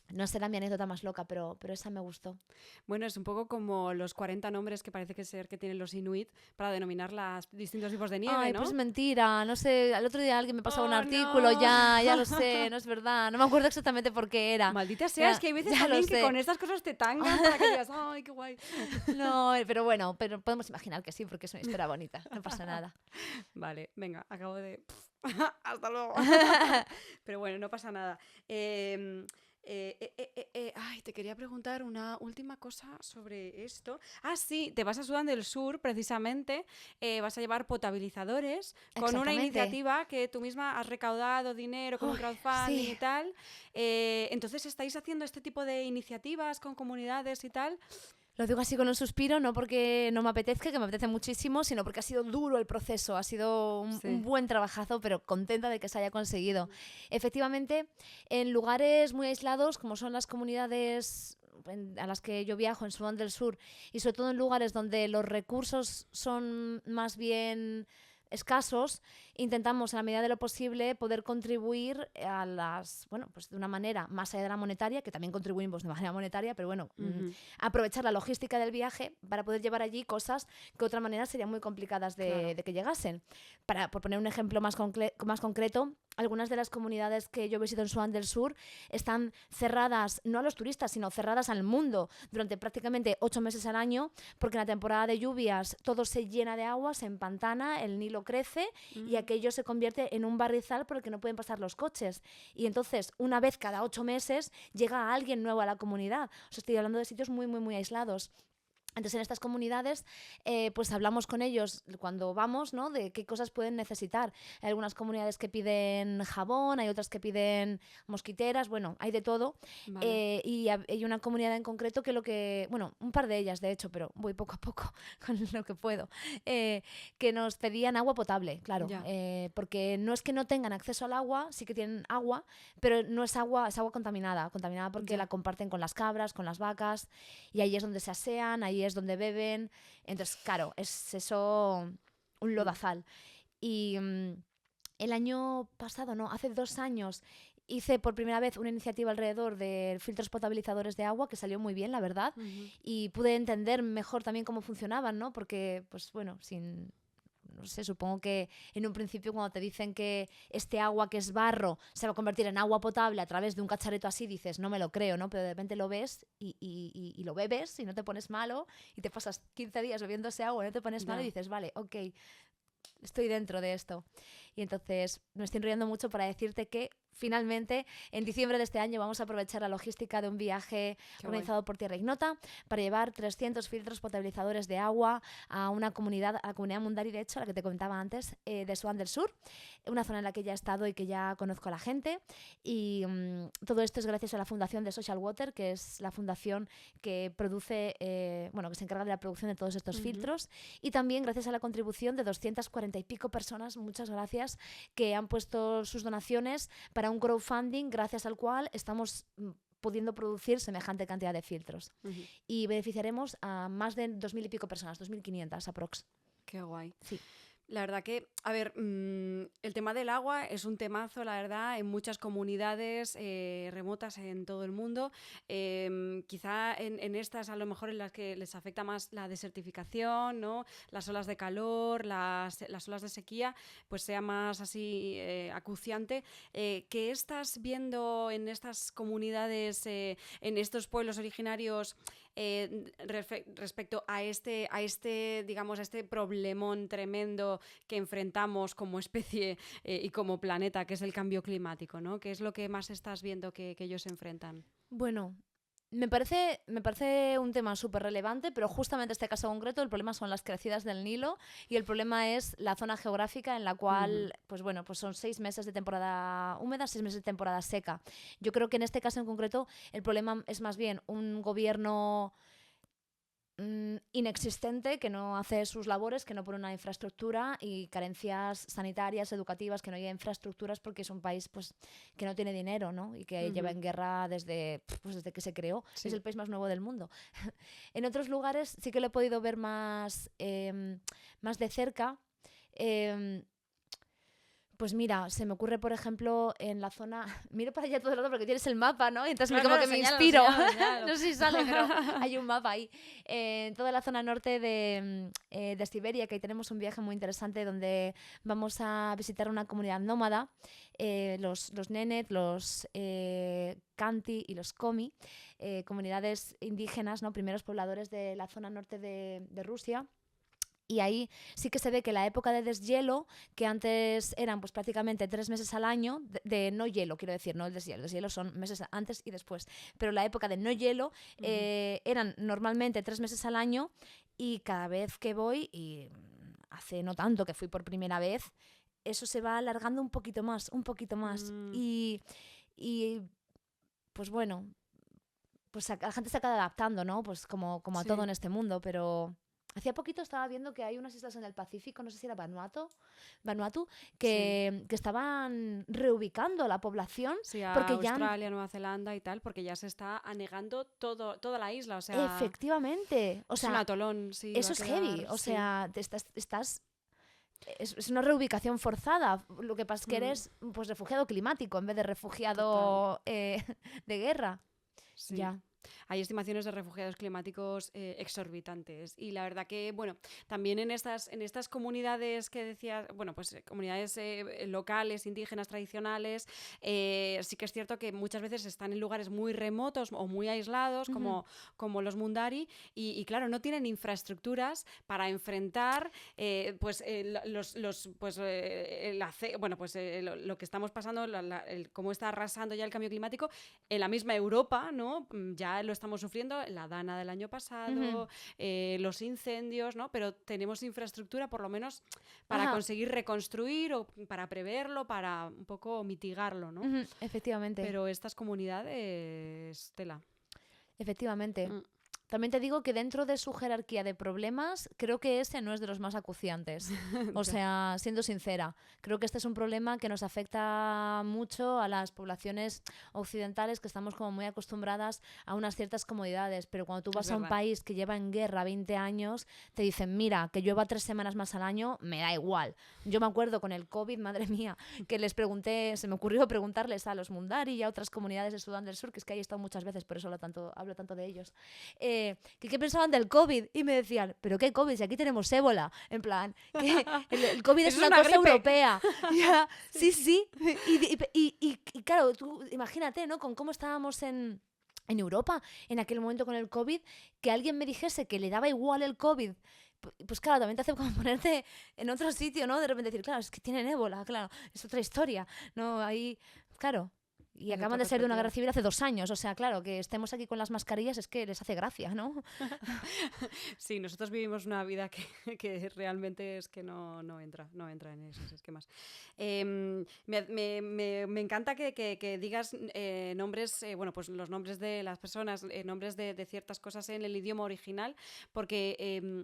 no será mi anécdota más loca, pero esa me gustó. Bueno, es un poco como los 40 nombres que parece que ser que tienen los inuit para denominar los distintos tipos de nieve, Ay, pues es ¿no? mentira, no sé, el otro día alguien me pasaba un ¡Oh, artículo, no! ya lo sé, no es verdad, no me acuerdo exactamente por qué era. Maldita sea, es Ya, que hay veces ya lo también que sé. con estas cosas te tangan para que digas, ¡ay, qué guay! No, pero bueno, pero podemos imaginar que sí, porque es una historia bonita, no pasa nada. Vale, venga, acabo de... Hasta luego. Pero bueno, no pasa nada. Ay, te quería preguntar una última cosa sobre esto. Ah, sí, te vas a Sudán del Sur, precisamente. Vas a llevar potabilizadores con una Exactamente. iniciativa que tú misma has recaudado dinero con un Uy, crowdfunding sí, y tal. Entonces, ¿estáis haciendo este tipo de iniciativas con comunidades y tal? lo digo así con un suspiro, no porque no me apetezca, que me apetece muchísimo, sino porque ha sido duro el proceso, ha sido un Sí. buen trabajazo, pero contenta de que se haya conseguido. Efectivamente, en lugares muy aislados, como son las comunidades a las que yo viajo en Sudán del Sur, y sobre todo en lugares donde los recursos son más bien escasos, intentamos en la medida de lo posible poder contribuir a pues de una manera más allá de la monetaria, que también contribuimos de manera monetaria, pero bueno, aprovechar la logística del viaje para poder llevar allí cosas que de otra manera serían muy complicadas de que llegasen. Por poner un ejemplo más concreto, algunas de las comunidades que yo visito en Sudán del Sur están cerradas, no a los turistas, sino cerradas al mundo durante prácticamente 8 meses al año, porque en la temporada de lluvias todo se llena de agua, se empantana, el Nilo crece y aquello se convierte en un barrizal por el que no pueden pasar los coches. Y entonces, una vez cada 8 meses, llega alguien nuevo a la comunidad. O sea, estoy hablando de sitios muy, muy, muy aislados. Entonces, en estas comunidades, pues hablamos con ellos cuando vamos, ¿no? De qué cosas pueden necesitar. Hay algunas comunidades que piden jabón, hay otras que piden mosquiteras, bueno, hay de todo. Vale. Y hay una comunidad en concreto bueno, un par de ellas, de hecho, pero voy poco a poco con lo que puedo, que nos pedían agua potable, claro. Porque no es que no tengan acceso al agua, sí que tienen agua, pero no es agua, es agua contaminada porque la comparten con las cabras, con las vacas, y ahí es donde se asean, ahí es donde beben. Entonces, claro, es eso un lodazal. Y el año pasado, no, hace 2 años, hice por primera vez una iniciativa alrededor de filtros potabilizadores de agua que salió muy bien, la verdad, y pude entender mejor también cómo funcionaban, ¿no? Porque, pues bueno, no sé, supongo que en un principio cuando te dicen que este agua que es barro se va a convertir en agua potable a través de un cacharrito así, dices, no me lo creo, ¿no? Pero de repente lo ves y lo bebes y no te pones malo y te pasas 15 días bebiendo ese agua y no te pones malo y dices, vale, ok, estoy dentro de esto. Y entonces me estoy enrollando mucho para decirte que finalmente en diciembre de este año vamos a aprovechar la logística de un viaje organizado por Tierra Ignota para llevar 300 filtros potabilizadores de agua a la comunidad Mundari, de hecho, la que te comentaba antes, de Sudán del Sur, una zona en la que ya he estado y que ya conozco a la gente. Y todo esto es gracias a la fundación de Social Water, que es la fundación que produce, que se encarga de la producción de todos estos filtros, y también gracias a la contribución de 240 y pico personas, muchas gracias, que han puesto sus donaciones para un crowdfunding gracias al cual estamos pudiendo producir semejante cantidad de filtros. Y beneficiaremos a más de 2.000 y pico personas, 2.500 aprox. Qué guay. Sí. La verdad que, a ver, el tema del agua es un temazo, la verdad, en muchas comunidades remotas en todo el mundo. Quizá en estas, a lo mejor en las que les afecta más la desertificación, ¿no? Las olas de calor, las olas de sequía, pues sea más así acuciante. ¿Qué estás viendo en estas comunidades, en estos pueblos originarios, respecto a digamos, a este problemón tremendo que enfrentamos como especie y como planeta, que es el cambio climático, ¿no? ¿Qué es lo que más estás viendo que ellos enfrentan? Bueno, me parece un tema súper relevante, pero justamente en este caso concreto el problema son las crecidas del Nilo y el problema es la zona geográfica en la cual, pues son 6 meses de temporada húmeda, 6 meses de temporada seca. Yo creo que en este caso en concreto el problema es más bien un gobierno inexistente, que no hace sus labores, que no pone una infraestructura, y carencias sanitarias, educativas, que no haya infraestructuras porque es un país pues que no tiene dinero, ¿no? Y que lleva en guerra desde que se creó. Sí. Es el país más nuevo del mundo. En otros lugares sí que lo he podido ver más de cerca. Pues mira, se me ocurre, por ejemplo, en la zona... Miro para allá todo el rato porque tienes el mapa, ¿no? Y entonces como que me inspiro. Señalo. No sé si sale, pero hay un mapa ahí. En toda la zona norte de Siberia, que ahí tenemos un viaje muy interesante donde vamos a visitar una comunidad nómada, los Nenet, los Khanty y los Komi, comunidades indígenas, ¿no? Primeros pobladores de la zona norte de Rusia. Y ahí sí que se ve que la época de deshielo, que antes eran pues prácticamente 3 meses al año, de no hielo, quiero decir, no el deshielo. El deshielo son meses antes y después. Pero la época de no hielo eran normalmente 3 meses al año, y cada vez que voy, y hace no tanto que fui por primera vez, eso se va alargando un poquito más. Y pues bueno, pues la gente se acaba adaptando, ¿no? Pues como a todo en este mundo, pero... Hacía poquito estaba viendo que hay unas islas en el Pacífico, no sé si era Vanuatu, que estaban reubicando la población. Sí, a porque Australia, Nueva Zelanda y tal, porque ya se está anegando toda la isla, o sea... Efectivamente. O sea, es un atolón, sí. Eso es heavy, o sea, estás es una reubicación forzada. Lo que pasa es que eres pues refugiado climático en vez de refugiado de guerra. Sí. Ya. Hay estimaciones de refugiados climáticos exorbitantes y la verdad que, bueno, también en estas comunidades que decías, bueno, pues comunidades locales, indígenas, tradicionales, sí que es cierto que muchas veces están en lugares muy remotos o muy aislados, como los Mundari, y claro, no tienen infraestructuras para enfrentar lo que estamos pasando, cómo está arrasando ya el cambio climático en la misma Europa, ¿no? Ya lo estamos sufriendo, la Dana del año pasado, los incendios, ¿no? Pero tenemos infraestructura por lo menos para conseguir reconstruir o para preverlo, para un poco mitigarlo, ¿no? Efectivamente. Pero estas comunidades, tela. Efectivamente. También te digo que dentro de su jerarquía de problemas, creo que ese no es de los más acuciantes. O sea, siendo sincera, creo que este es un problema que nos afecta mucho a las poblaciones occidentales que estamos como muy acostumbradas a unas ciertas comodidades. Pero cuando tú vas a un país que lleva en guerra 20 años, te dicen, mira, que llueva 3 semanas más al año, me da igual. Yo me acuerdo con el COVID, madre mía, que les pregunté, se me ocurrió preguntarles a los Mundari y a otras comunidades de Sudán del Sur, que es que ahí he estado muchas veces, por eso hablo tanto de ellos. ¿Qué pensaban del COVID? Y me decían, ¿pero qué COVID? Si aquí tenemos ébola. En plan, que el COVID es una cosa europea. Ya, sí. Y claro, tú imagínate, ¿no? Con cómo estábamos en Europa en aquel momento con el COVID, que alguien me dijese que le daba igual el COVID. Pues claro, también te hace como ponerte en otro sitio, ¿no? De repente decir, claro, es que tienen ébola, claro, es otra historia, ¿no? Ahí, claro. Y acaban de ser de una guerra civil hace 2 años. O sea, claro, que estemos aquí con las mascarillas es que les hace gracia, ¿no? Sí, nosotros vivimos una vida que realmente es que no entra en esos esquemas. Me encanta que digas nombres, pues los nombres de las personas, nombres de ciertas cosas en el idioma original, porque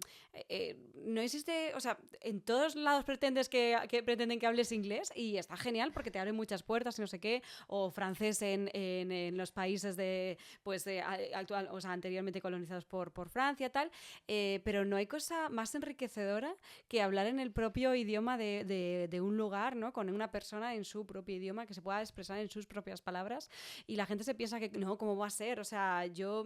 no existe, o sea, en todos lados pretenden que hables inglés y está genial porque te abre muchas puertas y no sé qué, o francés en los países actual, o sea, anteriormente colonizados por Francia, tal, pero no hay cosa más enriquecedora que hablar en el propio idioma de un lugar, ¿no? Con una persona en su propio idioma que se pueda expresar en sus propias palabras, y la gente se piensa que no, ¿cómo va a ser? O sea, yo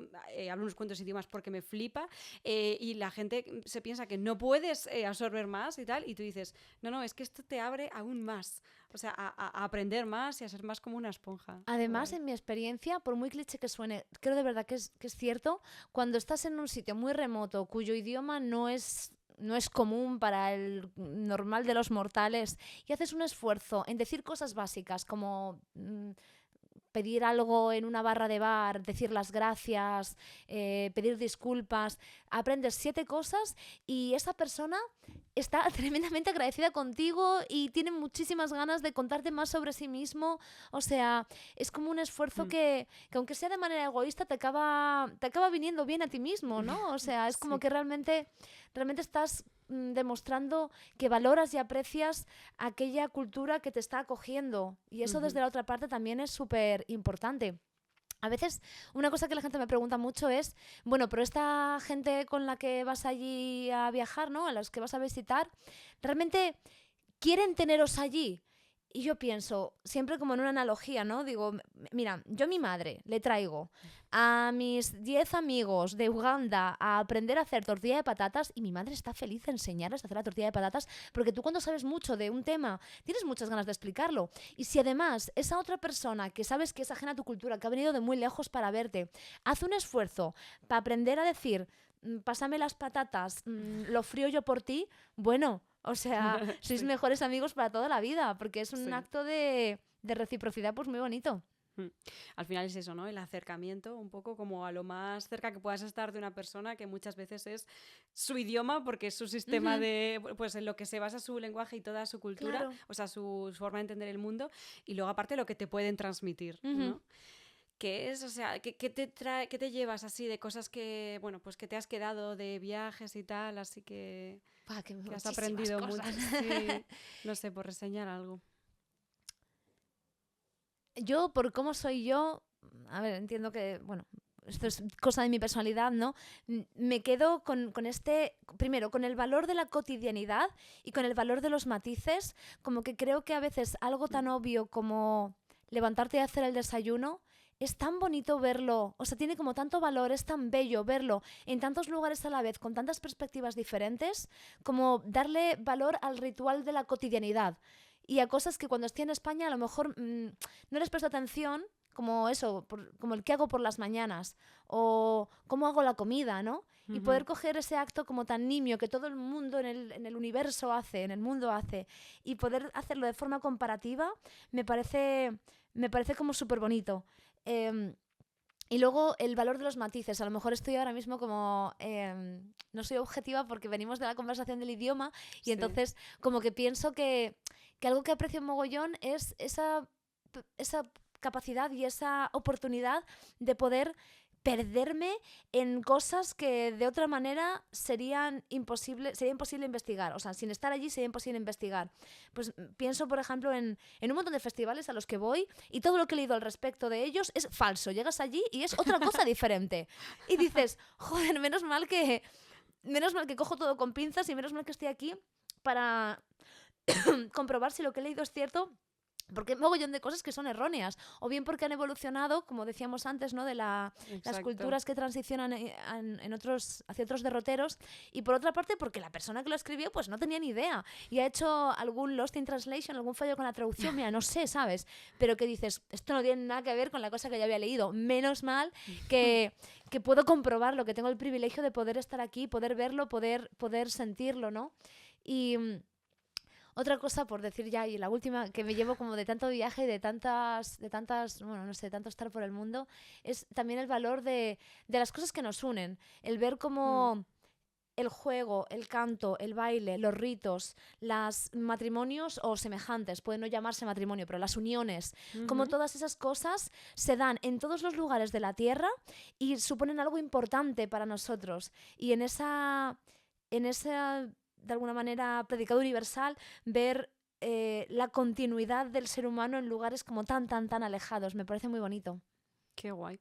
hablo unos cuantos idiomas porque me flipa, y la gente se piensa que no puedes absorber más y tal, y tú dices, no, es que esto te abre aún más, o sea, a aprender más y a ser más como una esponja. Además, en mi experiencia, por muy cliché que suene, creo de verdad que es cierto, cuando estás en un sitio muy remoto cuyo idioma no es común para el normal de los mortales y haces un esfuerzo en decir cosas básicas como pedir algo en una barra de bar, decir las gracias, pedir disculpas, aprendes 7 cosas y esa persona está tremendamente agradecida contigo y tiene muchísimas ganas de contarte más sobre sí mismo. O sea, es como un esfuerzo que aunque sea de manera egoísta, te acaba viniendo bien a ti mismo, ¿no? O sea, es como que realmente estás demostrando que valoras y aprecias aquella cultura que te está acogiendo. Y eso desde la otra parte también es súper importante. A veces una cosa que la gente me pregunta mucho es, bueno, pero esta gente con la que vas allí a viajar, ¿no? A los que vas a visitar, ¿realmente quieren teneros allí? Y yo pienso, siempre como en una analogía, ¿no? Digo, mira, yo a mi madre le traigo a mis 10 amigos de Uganda a aprender a hacer tortilla de patatas y mi madre está feliz de enseñarles a hacer la tortilla de patatas porque tú cuando sabes mucho de un tema tienes muchas ganas de explicarlo. Y si además esa otra persona que sabes que es ajena a tu cultura, que ha venido de muy lejos para verte, hace un esfuerzo para aprender a decir, pásame las patatas, lo frío yo por ti, bueno, o sea, sois mejores amigos para toda la vida, porque es un acto de reciprocidad pues muy bonito. Al final es eso, ¿no? El acercamiento un poco como a lo más cerca que puedas estar de una persona que muchas veces es su idioma porque es su sistema pues en lo que se basa su lenguaje y toda su cultura, o sea, su forma de entender el mundo, y luego aparte lo que te pueden transmitir, ¿no? ¿Qué es? O sea, ¿qué te llevas así de cosas que, bueno, pues que te has quedado de viajes y tal, así que has aprendido mucho? Sí, no sé, por reseñar algo. Yo, por cómo soy yo, a ver, entiendo que, bueno, esto es cosa de mi personalidad, ¿no? Me quedo con primero, con el valor de la cotidianidad y con el valor de los matices, como que creo que a veces algo tan obvio como levantarte y hacer el desayuno es tan bonito verlo, o sea, tiene como tanto valor, es tan bello verlo en tantos lugares a la vez, con tantas perspectivas diferentes, como darle valor al ritual de la cotidianidad y a cosas que cuando estoy en España a lo mejor no les presto atención, como eso, como el que hago por las mañanas o cómo hago la comida, ¿no? Y poder coger ese acto como tan nimio que todo el mundo en el universo hace, en el mundo hace, y poder hacerlo de forma comparativa, me parece como súper bonito. Y luego el valor de los matices. A lo mejor estoy ahora mismo como... no soy objetiva porque venimos de la conversación del idioma y entonces como que pienso que algo que aprecio mogollón es esa capacidad y esa oportunidad de poder perderme en cosas que de otra manera sería imposible investigar. O sea, sin estar allí sería imposible investigar. Pues pienso, por ejemplo, en un montón de festivales a los que voy y todo lo que he leído al respecto de ellos es falso. Llegas allí y es otra cosa diferente. Y dices, joder, menos mal que cojo todo con pinzas y menos mal que estoy aquí para comprobar si lo que he leído es cierto. Porque hay un mogollón de cosas que son erróneas, o bien porque han evolucionado, como decíamos antes, ¿no? De las culturas que transicionan hacia otros derroteros, y por otra parte porque la persona que lo escribió pues no tenía ni idea y ha hecho algún lost in translation, algún fallo con la traducción, mira, no sé, ¿sabes? Pero que dices, esto no tiene nada que ver con la cosa que ya había leído, menos mal que puedo comprobarlo, que tengo el privilegio de poder estar aquí, poder verlo, poder sentirlo, ¿no? Y... otra cosa, por decir ya, y la última, que me llevo como de tanto viaje y de tantas, bueno, no sé, tanto estar por el mundo, es también el valor de las cosas que nos unen. El ver cómo el juego, el canto, el baile, los ritos, los matrimonios o semejantes, pueden no llamarse matrimonio, pero las uniones, como todas esas cosas se dan en todos los lugares de la tierra y suponen algo importante para nosotros. Y en esa de alguna manera, predicado universal, ver la continuidad del ser humano en lugares como tan alejados. Me parece muy bonito. Qué guay.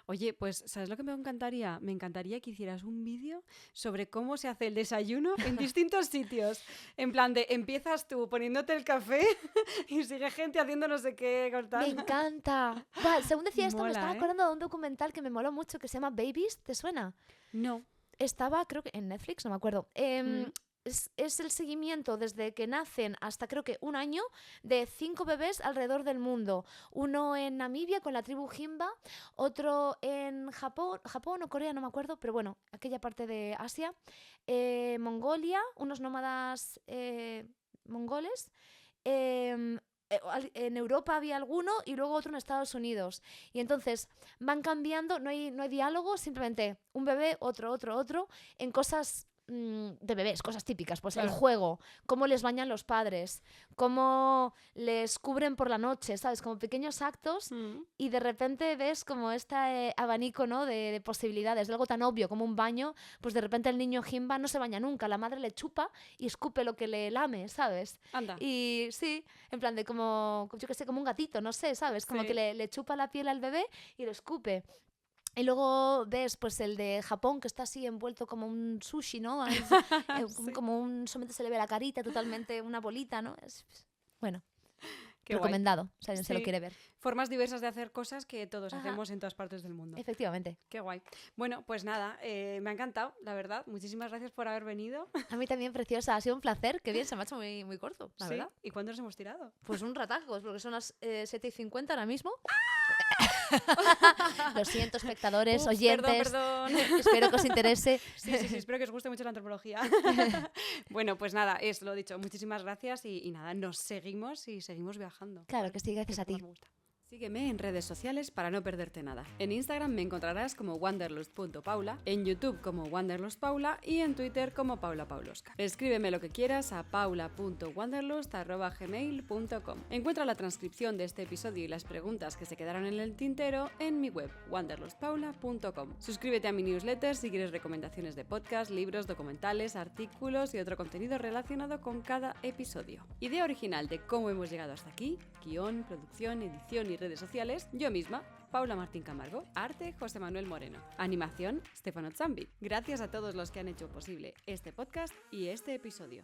Oye, pues, ¿sabes lo que me encantaría? Me encantaría que hicieras un vídeo sobre cómo se hace el desayuno en distintos sitios. En plan de, empiezas tú poniéndote el café y sigue gente haciendo no sé qué, cortar. Me encanta. Según decía esto, me estaba acordando de un documental que me moló mucho que se llama Babies. ¿Te suena? No. Estaba, creo que en Netflix, no me acuerdo. Es el seguimiento desde que nacen hasta creo que un año de 5 bebés alrededor del mundo. Uno en Namibia con la tribu Himba, otro en Japón o Corea, no me acuerdo, pero bueno, aquella parte de Asia. Mongolia, unos nómadas mongoles. En Europa había alguno y luego otro en Estados Unidos. Y entonces van cambiando, no hay diálogo, simplemente un bebé, otro, en cosas de bebés, cosas típicas, pues claro. El juego, cómo les bañan los padres, cómo les cubren por la noche, ¿sabes? Como pequeños actos y de repente ves como este abanico, ¿no? de posibilidades, de algo tan obvio como un baño, pues de repente el niño Himba no se baña nunca, la madre le chupa y escupe lo que le lame, ¿sabes? Anda. Y sí, en plan de como, yo qué sé, como un gatito, no sé, ¿sabes? Como que le chupa la piel al bebé y lo escupe. Y luego ves pues el de Japón que está así envuelto como un sushi, ¿no? Solamente se le ve la carita, totalmente una bolita, ¿no? Bueno, qué recomendado, si alguien se lo quiere ver. Formas diversas de hacer cosas que todos hacemos en todas partes del mundo. Efectivamente. Qué guay. Bueno, pues nada, me ha encantado, la verdad. Muchísimas gracias por haber venido. A mí también, preciosa. Ha sido un placer. Qué bien, se me ha hecho muy, muy corto, la verdad. ¿Y cuándo nos hemos tirado? Pues un ratazo, porque son las 7:50 ahora mismo. Lo siento, espectadores, oyentes. Perdón. Espero que os interese. Sí, espero que os guste mucho la antropología. Bueno, pues nada, es lo dicho. Muchísimas gracias y nada, nos seguimos y seguimos viajando. Claro que sí, gracias a ti. Sígueme en redes sociales para no perderte nada. En Instagram me encontrarás como wanderlust.paula, en YouTube como wanderlustpaula y en Twitter como paulapauloska. Escríbeme lo que quieras a paula.wanderlust@gmail.com. Encuentra la transcripción de este episodio y las preguntas que se quedaron en el tintero en mi web wanderlustpaula.com. Suscríbete a mi newsletter si quieres recomendaciones de podcast, libros, documentales, artículos y otro contenido relacionado con cada episodio. Idea original de cómo hemos llegado hasta aquí, guión, producción, edición y redes sociales, yo misma, Paula Martín Camargo. Arte, José Manuel Moreno. Animación, Stefano Zambi. Gracias a todos los que han hecho posible este podcast y este episodio.